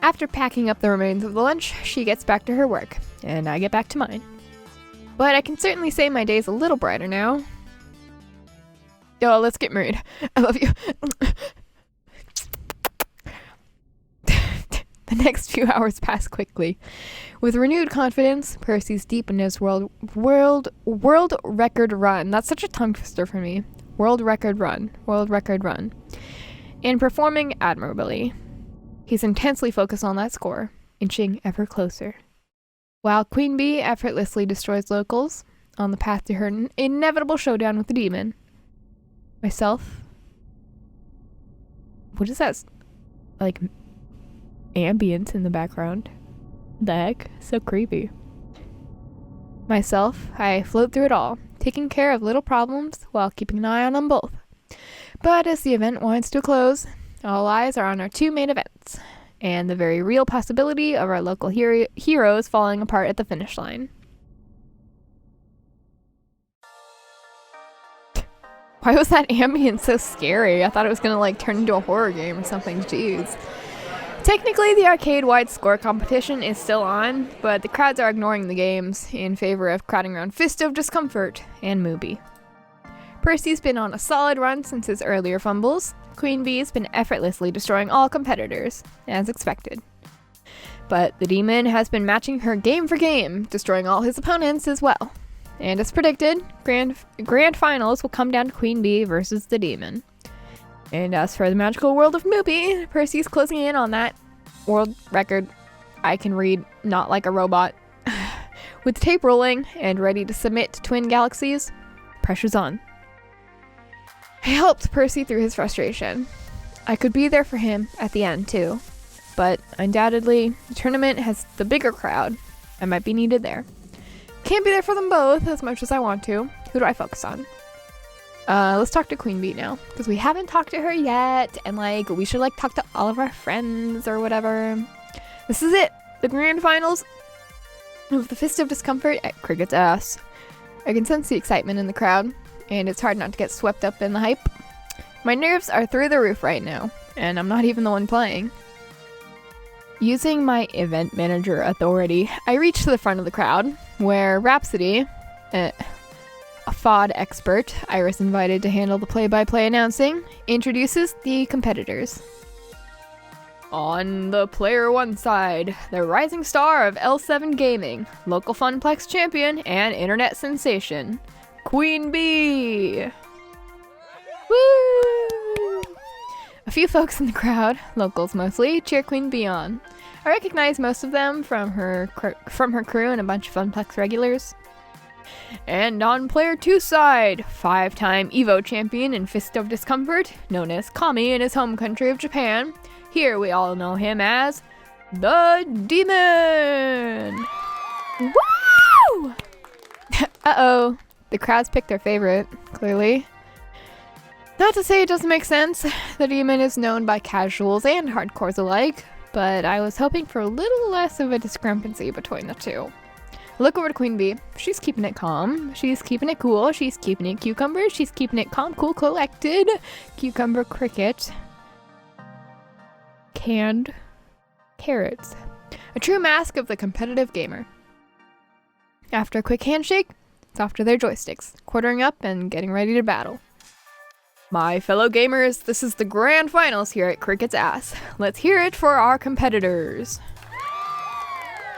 After packing up the remains of the lunch, she gets back to her work, and I get back to mine. But I can certainly say my day's a little brighter now. Oh, let's get married. I love you. The next few hours pass quickly. With renewed confidence, Percy's deep in his world record run. That's such a tongue twister for me. World record run. And performing admirably. He's intensely focused on that score, inching ever closer. While Queen Bee effortlessly destroys locals on the path to her inevitable showdown with the demon. Myself. What is that? Like, ambience in the background. The heck? So creepy. Myself, I float through it all, taking care of little problems while keeping an eye on them both. But as the event winds to a close, all eyes are on our 2 main events, and the very real possibility of our local heroes falling apart at the finish line. Why was that ambience so scary? I thought it was gonna like turn into a horror game or something. Jeez. Technically, the arcade-wide score competition is still on, but the crowds are ignoring the games in favor of crowding around Fist of Discomfort and Mooby. Percy's been on a solid run since his earlier fumbles. Queen Bee's been effortlessly destroying all competitors, as expected. But the demon has been matching her game for game, destroying all his opponents as well. And as predicted, grand finals will come down to Queen Bee versus the demon. And as for the magical world of Mooby, Percy's closing in on that world record. I can read not like a robot. With the tape rolling and ready to submit to Twin Galaxies, pressure's on. I helped Percy through his frustration. I could be there for him at the end too. But undoubtedly, the tournament has the bigger crowd. I might be needed there. Can't be there for them both as much as I want to. Who do I focus on? Let's talk to Queen Bee now, because we haven't talked to her yet, and like we should like talk to all of our friends or whatever. This is it, the grand finals of the Fist of Discomfort at Cricket's ass. I can sense the excitement in the crowd, and it's hard not to get swept up in the hype. My nerves are through the roof right now, and I'm not even the one playing. Using my event manager authority, I reach to the front of the crowd, where Rhapsody, a FOD expert Iris invited to handle the play-by-play announcing, introduces the competitors. On the player 1 side, the rising star of L7 Gaming, local Funplex champion and internet sensation, Queen Bee! Woo! A few folks in the crowd, locals mostly, cheer Queen Bee on. I recognize most of them from her crew and a bunch of Funplex regulars. And on player 2 side, 5-time EVO champion and Fist of Discomfort, known as Kami in his home country of Japan. Here we all know him as the Demon! Woo! Uh-oh, the crowds picked their favorite, clearly. Not to say it doesn't make sense, the Demon is known by casuals and hardcores alike, but I was hoping for a little less of a discrepancy between the two. Look over to Queen Bee. She's keeping it calm. She's keeping it cool. She's keeping it cucumber. She's keeping it calm, cool, collected. Cucumber cricket. Canned carrots. A true mask of the competitive gamer. After a quick handshake, it's off to their joysticks, quartering up and getting ready to battle. My fellow gamers, this is the grand finals here at Cricket's Ass. Let's hear it for our competitors.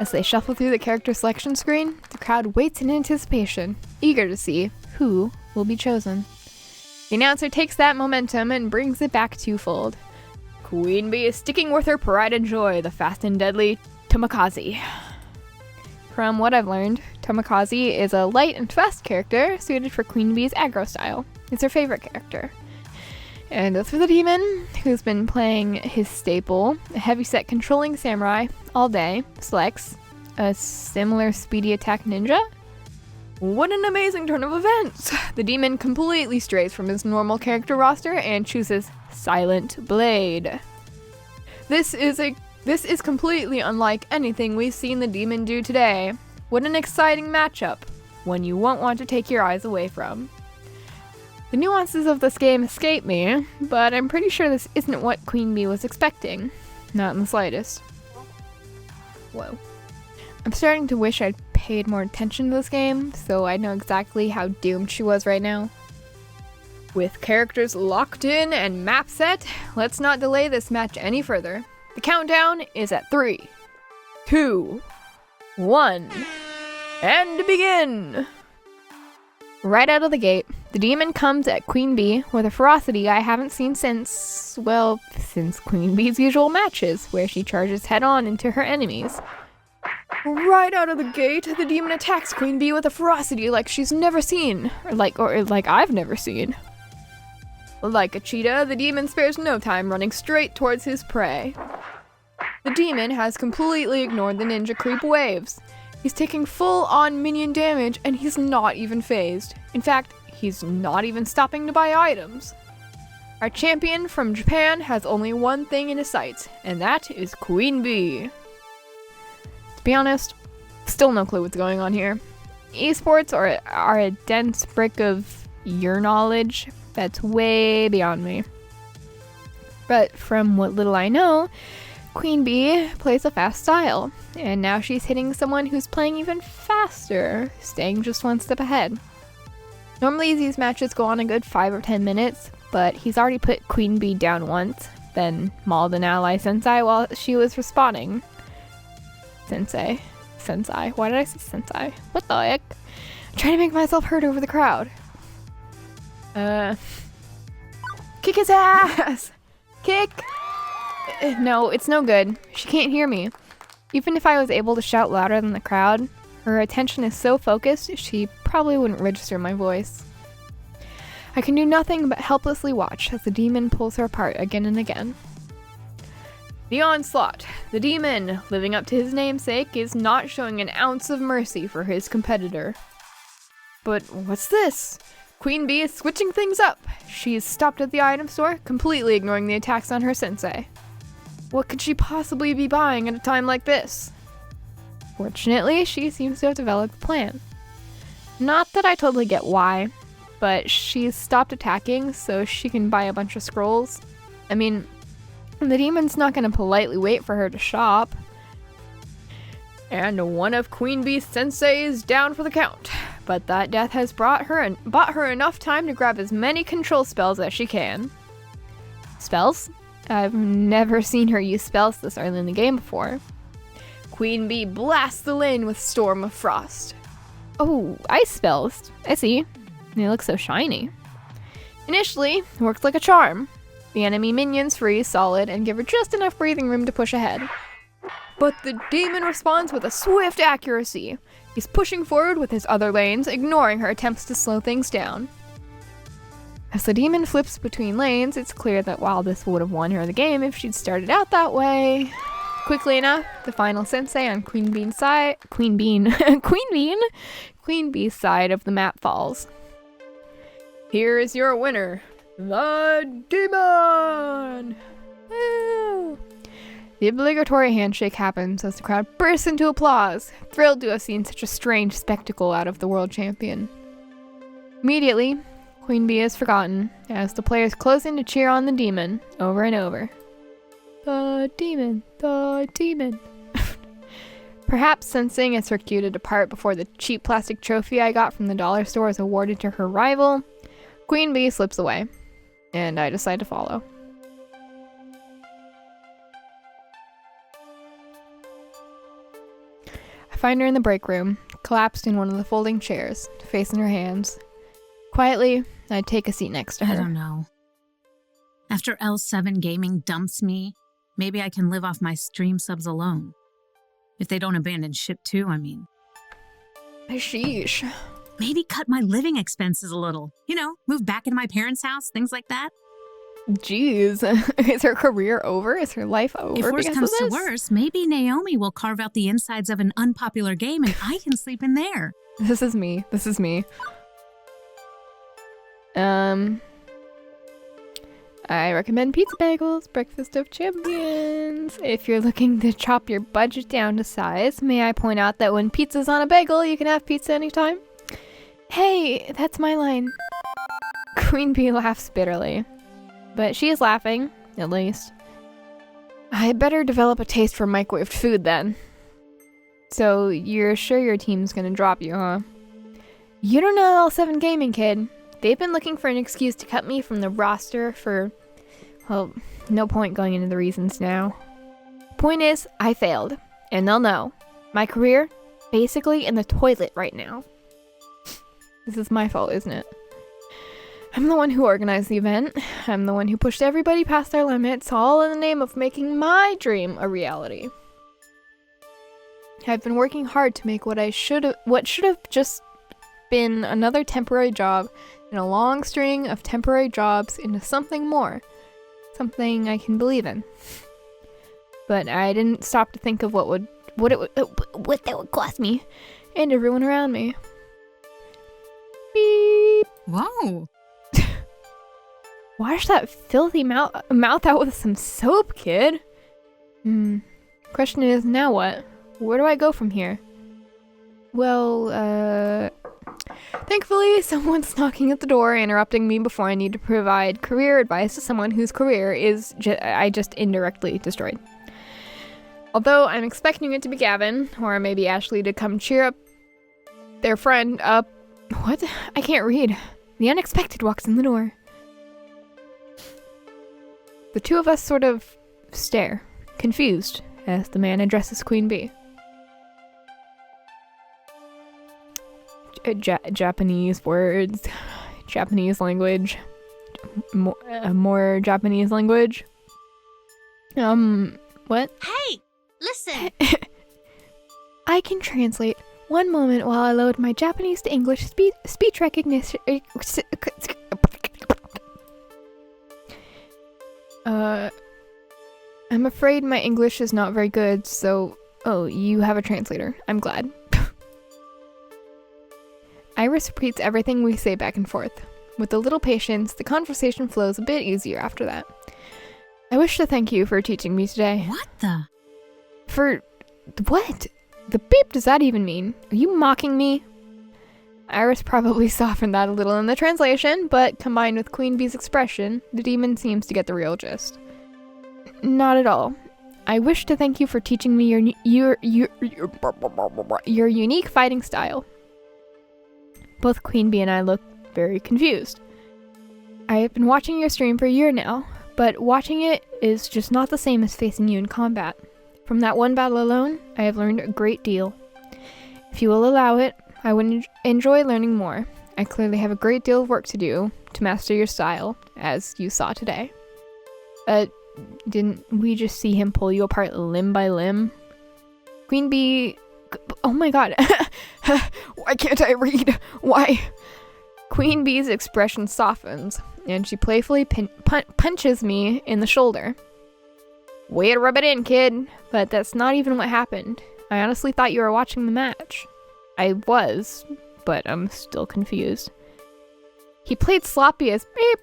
As they shuffle through the character selection screen, the crowd waits in anticipation, eager to see who will be chosen. The announcer takes that momentum and brings it back twofold. Queen Bee is sticking with her pride and joy, the fast and deadly Tomikaze. From what I've learned, Tomikaze is a light and fast character suited for Queen Bee's aggro style. It's her favorite character. And as for the demon, who's been playing his staple, a heavy-set controlling samurai, all day, selects a similar speedy attack ninja. What an amazing turn of events! The demon completely strays from his normal character roster and chooses Silent Blade. This is completely unlike anything we've seen the demon do today. What an exciting matchup, one you won't want to take your eyes away from. The nuances of this game escape me, but I'm pretty sure this isn't what Queen Bee was expecting. Not in the slightest. Whoa. I'm starting to wish I'd paid more attention to this game, so I know exactly how doomed she was right now. With characters locked in and map set, let's not delay this match any further. The countdown is at 3, 2, 1, and begin! Right out of the gate, the demon comes at Queen Bee with a ferocity I haven't seen since Queen Bee's usual matches, where she charges head-on into her enemies. Right out of the gate, the demon attacks Queen Bee with a ferocity like she's never seen, or like I've never seen. Like a cheetah, the demon spares no time running straight towards his prey. The demon has completely ignored the ninja creep waves. He's taking full-on minion damage, and he's not even phased. In fact, he's not even stopping to buy items. Our champion from Japan has only one thing in his sights, and that is Queen Bee. To be honest, still no clue what's going on here. Esports are a dense brick of your knowledge that's way beyond me. But from what little I know, Queen Bee plays a fast style, and now she's hitting someone who's playing even faster, staying just one step ahead. Normally these matches go on a good 5 or 10 minutes, but he's already put Queen Bee down once, then mauled an ally sensei while she was respawning. Sensei. Why did I say sensei? What the heck? I'm trying to make myself heard over the crowd. Kick his ass! Kick! No, it's no good. She can't hear me. Even if I was able to shout louder than the crowd, her attention is so focused, she probably wouldn't register my voice. I can do nothing but helplessly watch as the demon pulls her apart again and again. The onslaught. The demon, living up to his namesake, is not showing an ounce of mercy for his competitor. But what's this? Queen Bee is switching things up. She is stopped at the item store, completely ignoring the attacks on her sensei. What could she possibly be buying at a time like this? Fortunately, she seems to have developed a plan. Not that I totally get why, but she's stopped attacking so she can buy a bunch of scrolls. I mean, the demon's not going to politely wait for her to shop. And one of Queen Bee's sensei is down for the count, but that death has bought her enough time to grab as many control spells as she can. Spells? I've never seen her use spells this early in the game before. Queen Bee blasts the lane with Storm of Frost. Oh, ice spells. I see. They look so shiny. Initially, it works like a charm. The enemy minions freeze solid and give her just enough breathing room to push ahead. But the demon responds with a swift accuracy. He's pushing forward with his other lanes, ignoring her attempts to slow things down. As the demon flips between lanes, it's clear that while this would have won her the game if she'd started out that way, quickly enough, the final sensei on Queen Bee's side of the map falls. Here is your winner, the demon! Woo! The obligatory handshake happens as the crowd bursts into applause, thrilled to have seen such a strange spectacle out of the world champion. Immediately, Queen Bee is forgotten as the players close in to cheer on the demon over and over. The demon, the demon. Perhaps sensing it's her cue to depart before the cheap plastic trophy I got from the dollar store is awarded to her rival, Queen Bee slips away, and I decide to follow. I find her in the break room, collapsed in one of the folding chairs, face in her hands. Quietly, I take a seat next to her. I don't know. After L7 Gaming dumps me, maybe I can live off my stream subs alone. If they don't abandon ship too, I mean. Sheesh. Maybe cut my living expenses a little. You know, move back into my parents' house, things like that. Jeez. Is her career over? Is her life over? If worse because comes of to this? worse, maybe Naomi will carve out the insides of an unpopular game and I can sleep in there. This is me. This is me. I recommend pizza bagels, breakfast of champions. If you're looking to chop your budget down to size, may I point out that when pizza's on a bagel, you can have pizza anytime? Hey, that's my line. Queen Bee laughs bitterly. But she is laughing, at least. I better develop a taste for microwaved food then. So, you're sure your team's gonna drop you, huh? You don't know L7 Gaming, kid. They've been looking for an excuse to cut me from the roster for, well, no point going into the reasons now. Point is, I failed, and they'll know. My career, basically in the toilet right now. This is my fault, isn't it? I'm the one who organized the event. I'm the one who pushed everybody past their limits, all in the name of making my dream a reality. I've been working hard to make what should have just been another temporary job in a long string of temporary jobs into something more. Something I can believe in. But I didn't stop to think of what that would cost me and everyone around me. Beep. Whoa. Wash that filthy mouth out with some soap, kid. Question is, now what? Where do I go from here? Well, thankfully, someone's knocking at the door, interrupting me before I need to provide career advice to someone whose career is I just indirectly destroyed. Although I'm expecting it to be Gavin, or maybe Ashley, to come cheer up their friend up. What? I can't read. The unexpected walks in the door. The two of us sort of stare, confused, as the man addresses Queen Bee. Japanese words, Japanese language, more Japanese language. What? Hey, listen. I can translate. One moment while I load my Japanese to English speech recognition. I'm afraid my English is not very good, so... Oh, you have a translator. I'm glad. Iris repeats everything we say back and forth. With a little patience, the conversation flows a bit easier after that. I wish to thank you for teaching me today. What the? For... what? The beep does that even mean? Are you mocking me? Iris probably softened that a little in the translation, but combined with Queen Bee's expression, the demon seems to get the real gist. Not at all. I wish to thank you for teaching me your unique fighting style. Both Queen Bee and I look very confused. I have been watching your stream for a year now, but watching it is just not the same as facing you in combat. From that one battle alone, I have learned a great deal. If you will allow it, I would enjoy learning more. I clearly have a great deal of work to do to master your style, as you saw today. Didn't we just see him pull you apart limb by limb? Queen Bee... Oh my god. Why can't I read? Why? Queen Bee's expression softens, and she playfully punches me in the shoulder. Way to rub it in, kid. But that's not even what happened. I honestly thought you were watching the match. I was, but I'm still confused. He played sloppy as beep.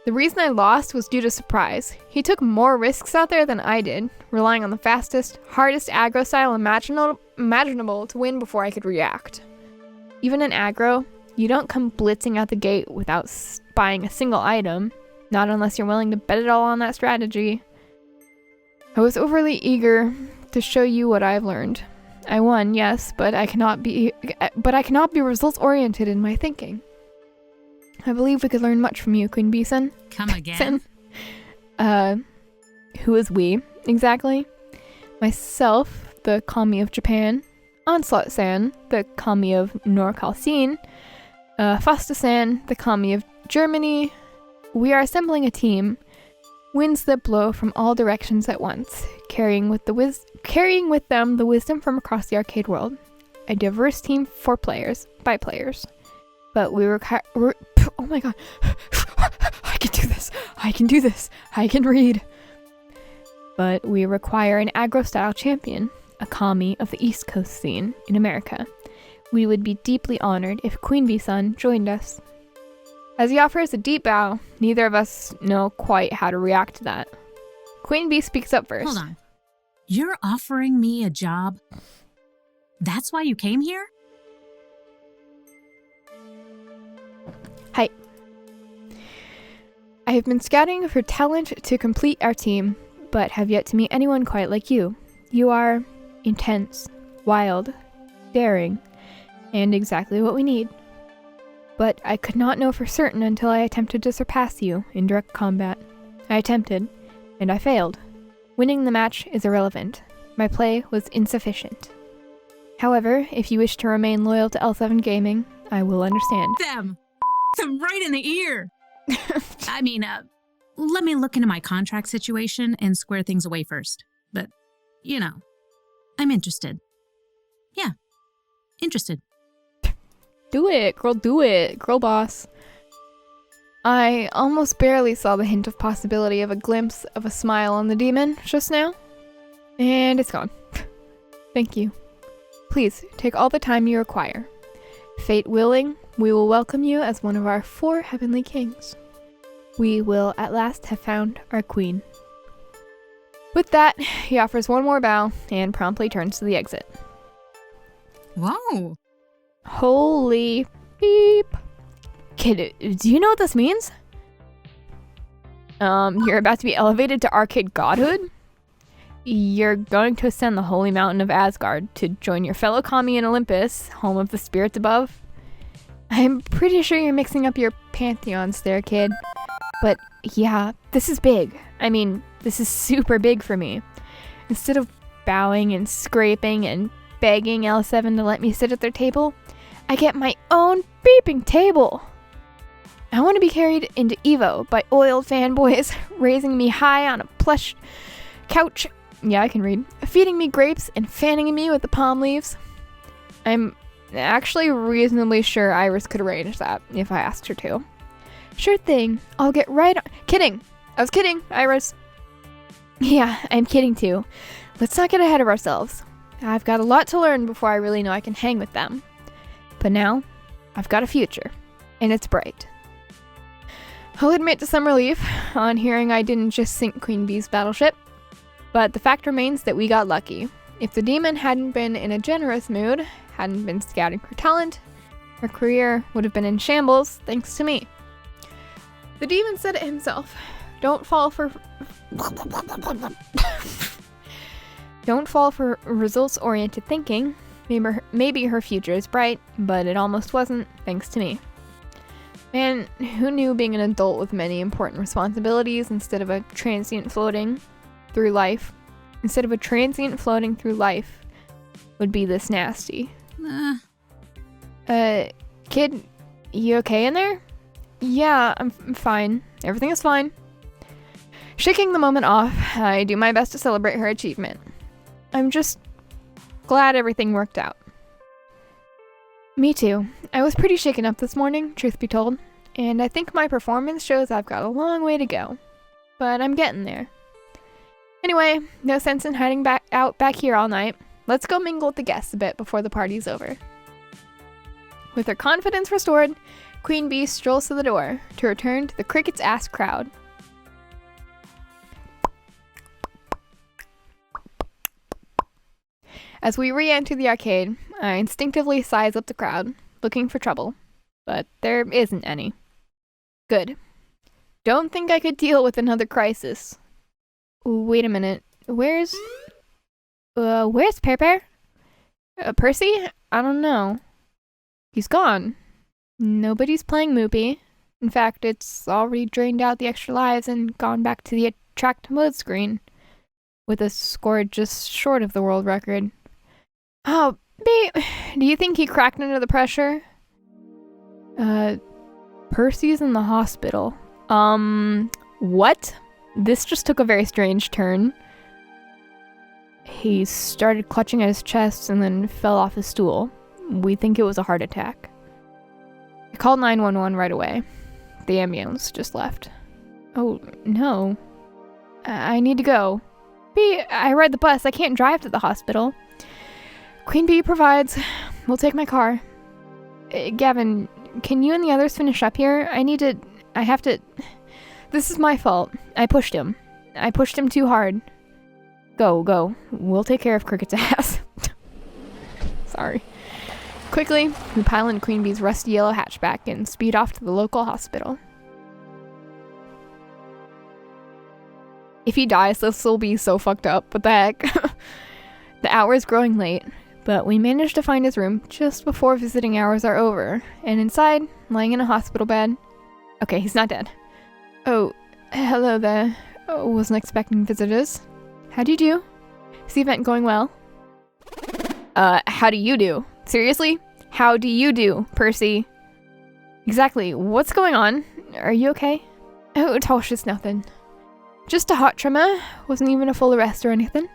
The reason I lost was due to surprise. He took more risks out there than I did, relying on the fastest, hardest aggro style imaginable to win before I could react. Even in aggro, you don't come blitzing out the gate without buying a single item, not unless you're willing to bet it all on that strategy. I was overly eager to show you what I've learned. I won, yes, but I cannot be results-oriented in my thinking. I believe we could learn much from you, Queen Bee-san. Come again? Who is we, exactly? Myself, the Kami of Japan. Onslaught-san, the Kami of Norcal-Scene. Fasta-san, the Kami of Germany. We are assembling a team. Winds that blow from all directions at once, carrying with them the wisdom from across the arcade world. A diverse team for players, by players. But oh my god. I can do this. I can read. But we require an aggro-style champion, a Kami of the East Coast scene in America. We would be deeply honored if Queen Bee-san joined us. As he offers a deep bow, neither of us know quite how to react to that. Queen Bee speaks up first. Hold on. You're offering me a job? That's why you came here? Hi. I have been scouting for talent to complete our team, but have yet to meet anyone quite like you. You are intense, wild, daring, and exactly what we need. But I could not know for certain until I attempted to surpass you in direct combat. I attempted, and I failed. Winning the match is irrelevant. My play was insufficient. However, if you wish to remain loyal to L7 Gaming, I will understand. Them right in the ear. I mean, let me look into my contract situation and square things away first. But, you know, I'm interested. Yeah, interested. Do it, girl boss. I almost barely saw the hint of possibility of a glimpse of a smile on the demon just now, and it's gone. Thank you. Please, take all the time you require. Fate willing, we will welcome you as one of our 4 heavenly kings. We will at last have found our queen. With that, he offers one more bow and promptly turns to the exit. Whoa. Holy beep. Kid, do you know what this means? You're about to be elevated to arcade godhood? You're going to ascend the holy mountain of Asgard to join your fellow Kami in Olympus, home of the spirits above. I'm pretty sure you're mixing up your pantheons there, kid. But yeah, this is big. I mean, this is super big for me. Instead of bowing and scraping and begging L7 to let me sit at their table, I get my own beeping table. I want to be carried into Evo by oiled fanboys, raising me high on a plush couch. Yeah, I can read. Feeding me grapes and fanning me with the palm leaves. I'm actually reasonably sure Iris could arrange that if I asked her to. Sure thing. I'll get right on. Kidding. I was kidding, Iris. Yeah, I'm kidding too. Let's not get ahead of ourselves. I've got a lot to learn before I really know I can hang with them. But now, I've got a future, and it's bright. I'll admit to some relief on hearing I didn't just sink Queen Bee's battleship, but the fact remains that we got lucky. If the demon hadn't been in a generous mood, hadn't been scouting for talent, her career would have been in shambles thanks to me. The demon said it himself. Don't fall for results-oriented thinking. Maybe her future is bright, but it almost wasn't, thanks to me. Man, who knew being an adult with many important responsibilities instead of a transient floating through life would be this nasty. Kid, you okay in there? Yeah, I'm fine. Everything is fine. Shaking the moment off, I do my best to celebrate her achievement. I'm just glad everything worked out. Me too. I was pretty shaken up this morning, truth be told, and I think my performance shows I've got a long way to go. But I'm getting there. Anyway, no sense in hiding back here all night. Let's go mingle with the guests a bit before the party's over. With her confidence restored, Queen Bee strolls to the door to return to the Cricket's ass crowd. As we re-enter the arcade, I instinctively size up the crowd, looking for trouble. But there isn't any. Good. Don't think I could deal with another crisis. Wait a minute. Where's Pear Pear? Percy? I don't know. He's gone. Nobody's playing Moopy. In fact, it's already drained out the extra lives and gone back to the attract mode screen, with a score just short of the world record. Oh, babe, do you think he cracked under the pressure? Percy's in the hospital. What? This just took a very strange turn. He started clutching at his chest and then fell off his stool. We think it was a heart attack. I called 911 right away. The ambulance just left. Oh, no. I need to go. B, I ride the bus. I can't drive to the hospital. Queen Bee provides. We'll take my car. Gavin, can you and the others finish up here? I have to... This is my fault. I pushed him. I pushed him too hard. Go. We'll take care of Cricket's ass. Sorry. Quickly, we pile in Queen Bee's rusty yellow hatchback and speed off to the local hospital. If he dies, this will be so fucked up. What the heck? The hour is growing late, but we managed to find his room just before visiting hours are over. And inside, lying in a hospital bed... Okay, he's not dead. Oh, hello there. Wasn't expecting visitors. How do you do? Is the event going well? How do you do? Seriously? How do you do, Percy? Exactly. What's going on? Are you okay? Oh, Tosh, it's nothing. Just a heart tremor. Wasn't even a full arrest or anything.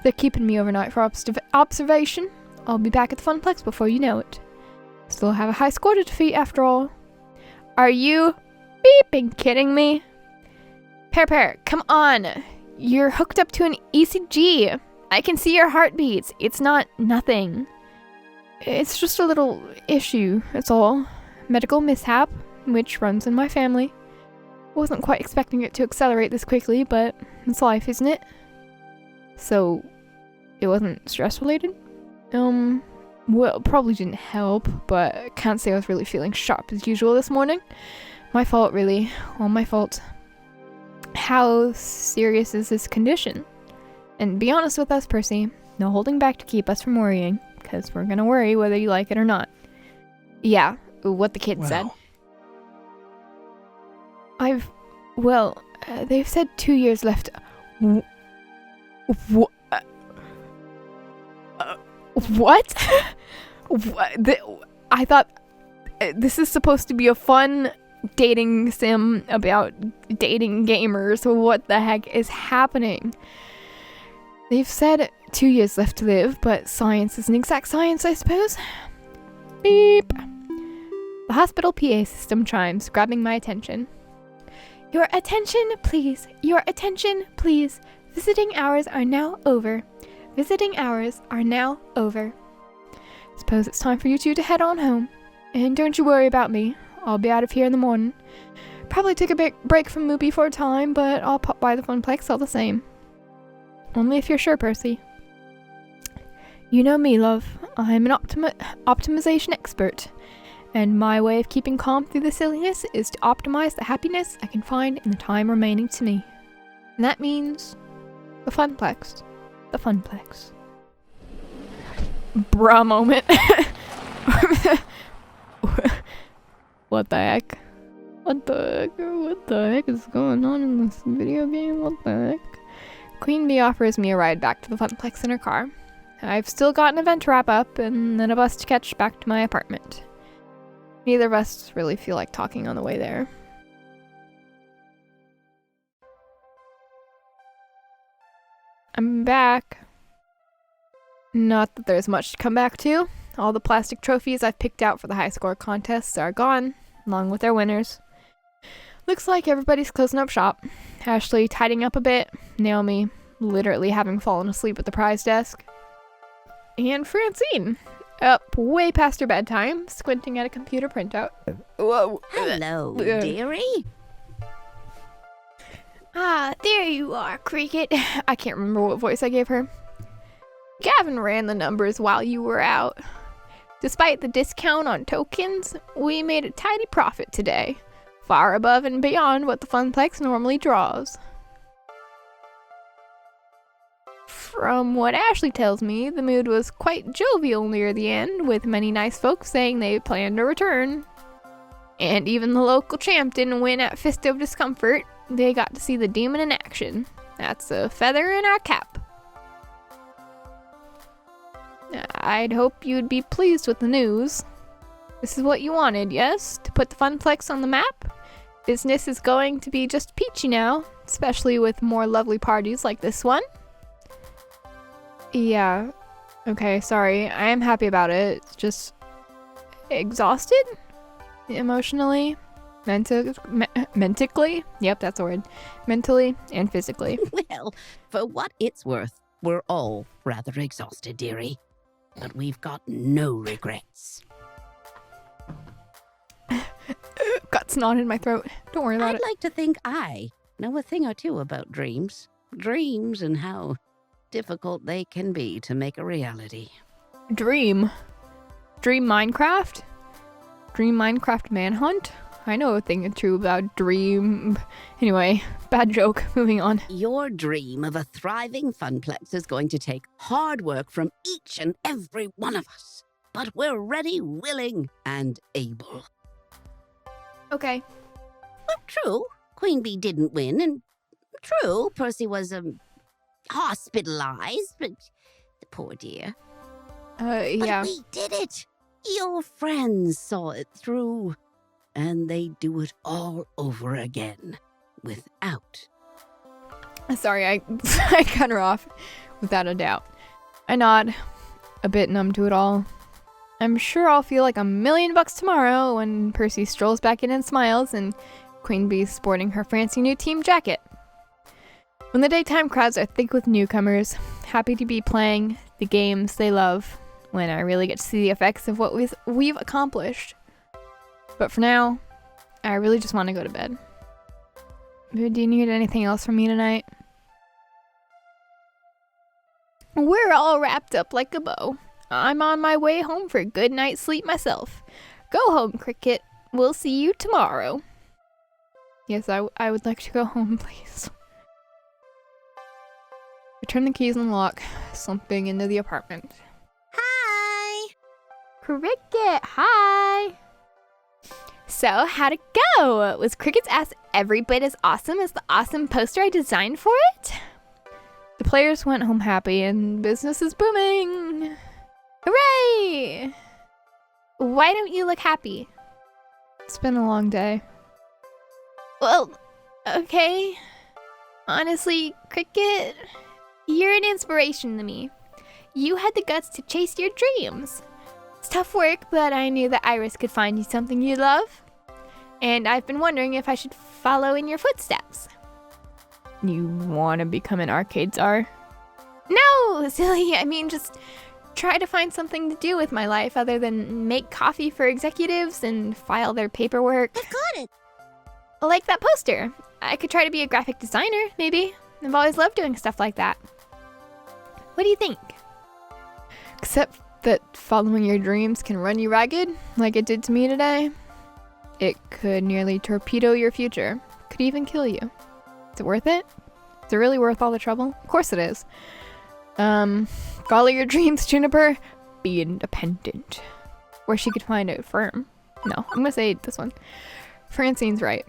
They're keeping me overnight for observation. I'll be back at the Funplex before you know it. Still have a high score to defeat after all. Are you beeping kidding me? Pear, come on. You're hooked up to an ECG. I can see your heartbeats. It's not nothing. It's just a little issue, that's all. Medical mishap, which runs in my family. Wasn't quite expecting it to accelerate this quickly, but it's life, isn't it? So, it wasn't stress-related? Well, probably didn't help, but I can't say I was really feeling sharp as usual this morning. My fault, really. All my fault. How serious is this condition? And be honest with us, Percy. No holding back to keep us from worrying, because we're gonna worry whether you like it or not. Yeah, what the kid said. They've said 2 years left. What? I thought this is supposed to be a fun dating sim about dating gamers. What the heck is happening? They've said 2 years left to live, but science isn't exact science, I suppose. Beep. The hospital PA system chimes, grabbing my attention. Your attention, please. Your attention, please. Visiting hours are now over. Visiting hours are now over. Suppose it's time for you two to head on home. And don't you worry about me. I'll be out of here in the morning. Probably take a break from Moopy for a time, but I'll pop by the Funplex all the same. Only if you're sure, Percy. You know me, love. I'm an optimization expert. And my way of keeping calm through the silliness is to optimize the happiness I can find in the time remaining to me. And that means the Funplex. The Funplex. Bruh moment. What the heck? What the heck is going on in this video game? What the heck? Queen Bee offers me a ride back to the Funplex in her car. I've still got an event to wrap up and then a bus to catch back to my apartment. Neither of us really feel like talking on the way there. I'm back. Not that there's much to come back to. All the plastic trophies I've picked out for the high score contests are gone, along with their winners. Looks like everybody's closing up shop. Ashley tidying up a bit, Naomi literally having fallen asleep at the prize desk, and Francine up way past her bedtime, squinting at a computer printout. Whoa. Hello, dearie. Ah, there you are, Cricket. I can't remember what voice I gave her. Gavin ran the numbers while you were out. Despite the discount on tokens, we made a tidy profit today, far above and beyond what the Funplex normally draws. From what Ashley tells me, the mood was quite jovial near the end, with many nice folks saying they planned to return. And even the local champ didn't win at Fist of Discomfort. They got to see the demon in action. That's a feather in our cap. I'd hope you'd be pleased with the news. This is what you wanted, yes? To put the Funplex on the map? Business is going to be just peachy now, especially with more lovely parties like this one. Yeah. Okay, sorry. I am happy about it. It's just exhausted? Emotionally? Mentally? Yep, that's a word. Mentally and physically. Well, for what it's worth, we're all rather exhausted, dearie. But we've got no regrets. Got snot in my throat. Don't worry about I'd like to think I know a thing or two about dreams. Dreams and how difficult they can be to make a reality. Dream Minecraft? Dream Minecraft Manhunt? I know a thing or two about Dream. Anyway, bad joke. Moving on. Your dream of a thriving Funplex is going to take hard work from each and every one of us. But we're ready, willing, and able. Okay. Well, true, Queen Bee didn't win, and true, Percy was, hospitalized, but the poor dear. Yeah. But we did it! Your friends saw it through, and they do it all over again, without. Sorry, I cut her off, without a doubt. I nod, a bit numb to it all. I'm sure I'll feel like $1,000,000 tomorrow when Percy strolls back in and smiles and Queen Bee's sporting her fancy new team jacket. When the daytime crowds are thick with newcomers, happy to be playing the games they love, when I really get to see the effects of what we've accomplished. But for now, I really just want to go to bed. Do you need anything else from me tonight? We're all wrapped up like a bow. I'm on my way home for a good night's sleep myself. Go home, Cricket. We'll see you tomorrow. Yes, I would like to go home, please. Return the keys and lock, slumping into the apartment. Hi! Cricket, hi! So, how'd it go? Was Cricket's ass every bit as awesome as the awesome poster I designed for it? The players went home happy and business is booming. Hooray! Why don't you look happy? It's been a long day. Well, okay. Honestly, Cricket, you're an inspiration to me. You had the guts to chase your dreams. It's tough work, but I knew that Iris could find you something you love. And I've been wondering if I should follow in your footsteps. You want to become an arcade czar? No, silly. I mean, just try to find something to do with my life other than make coffee for executives and file their paperwork. I got it! Like that poster. I could try to be a graphic designer, maybe. I've always loved doing stuff like that. What do you think? Except that following your dreams can run you ragged, like it did to me today. It could nearly torpedo your future. Could even kill you. Is it worth it? Is it really worth all the trouble? Of course it is. Follow your dreams, Juniper. Be independent. Where she could find a firm. No, I'm gonna say this one. Francine's right.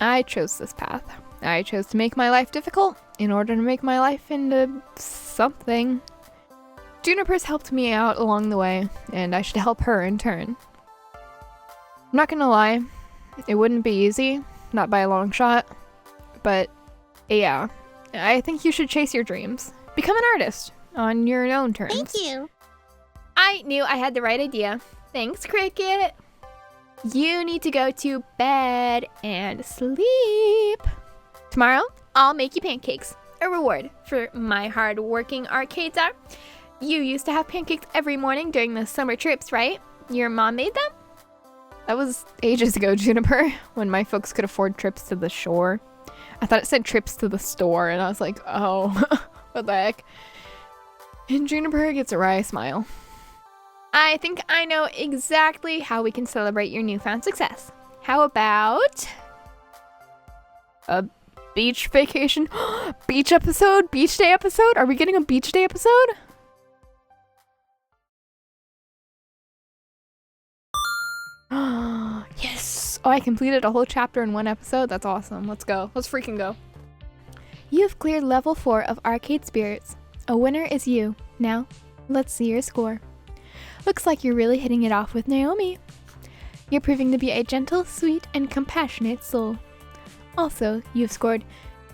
I chose this path. I chose to make my life difficult in order to make my life into something. Juniper's helped me out along the way, and I should help her in turn. I'm not gonna lie, it wouldn't be easy, not by a long shot, but yeah, I think you should chase your dreams. Become an artist on your own terms. Thank you. I knew I had the right idea. Thanks, Cricket. You need to go to bed and sleep. Tomorrow, I'll make you pancakes, a reward for my hard-working arcade czar. You used to have pancakes every morning during the summer trips, right? Your mom made them? That was ages ago, Juniper, when my folks could afford trips to the shore. I thought it said trips to the store, and I was like, oh, what the heck? And Juniper gets a wry smile. I think I know exactly how we can celebrate your newfound success. How about a beach vacation? Beach episode? Beach day episode? Are we getting a beach day episode? Yes! Oh, I completed a whole chapter in one episode? That's awesome. Let's go. Let's freaking go. You've cleared level 4 of Arcade Spirits. A winner is you. Now, let's see your score. Looks like you're really hitting it off with Naomi. You're proving to be a gentle, sweet, and compassionate soul. Also, you've scored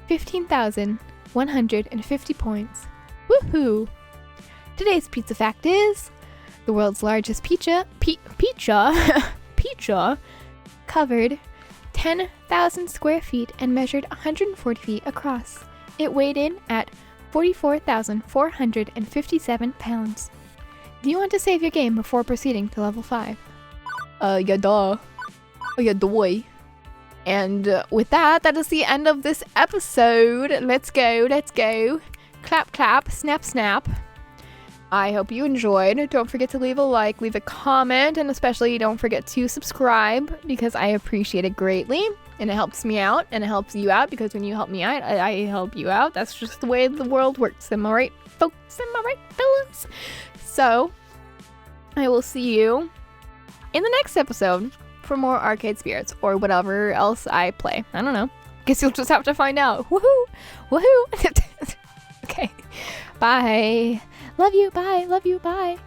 15,150 points. Woohoo! Today's pizza fact is the world's largest pizza covered 10,000 square feet and measured 140 feet across. It weighed in at 44,457 pounds. Do you want to save your game before proceeding to level 5? Yeah, duh. Oh, yeah, doy. And with that, that is the end of this episode. Let's go, let's go. Clap, clap, snap, snap. I hope you enjoyed. Don't forget to leave a like, leave a comment, and especially don't forget to subscribe because I appreciate it greatly. And it helps me out, and it helps you out because when you help me out, I help you out. That's just the way the world works. Am I right, folks? Am I right, fellas? So, I will see you in the next episode for more Arcade Spirits or whatever else I play. I don't know. Guess you'll just have to find out. Woohoo! Woohoo! Okay. Bye. Love you. Bye. Love you. Bye.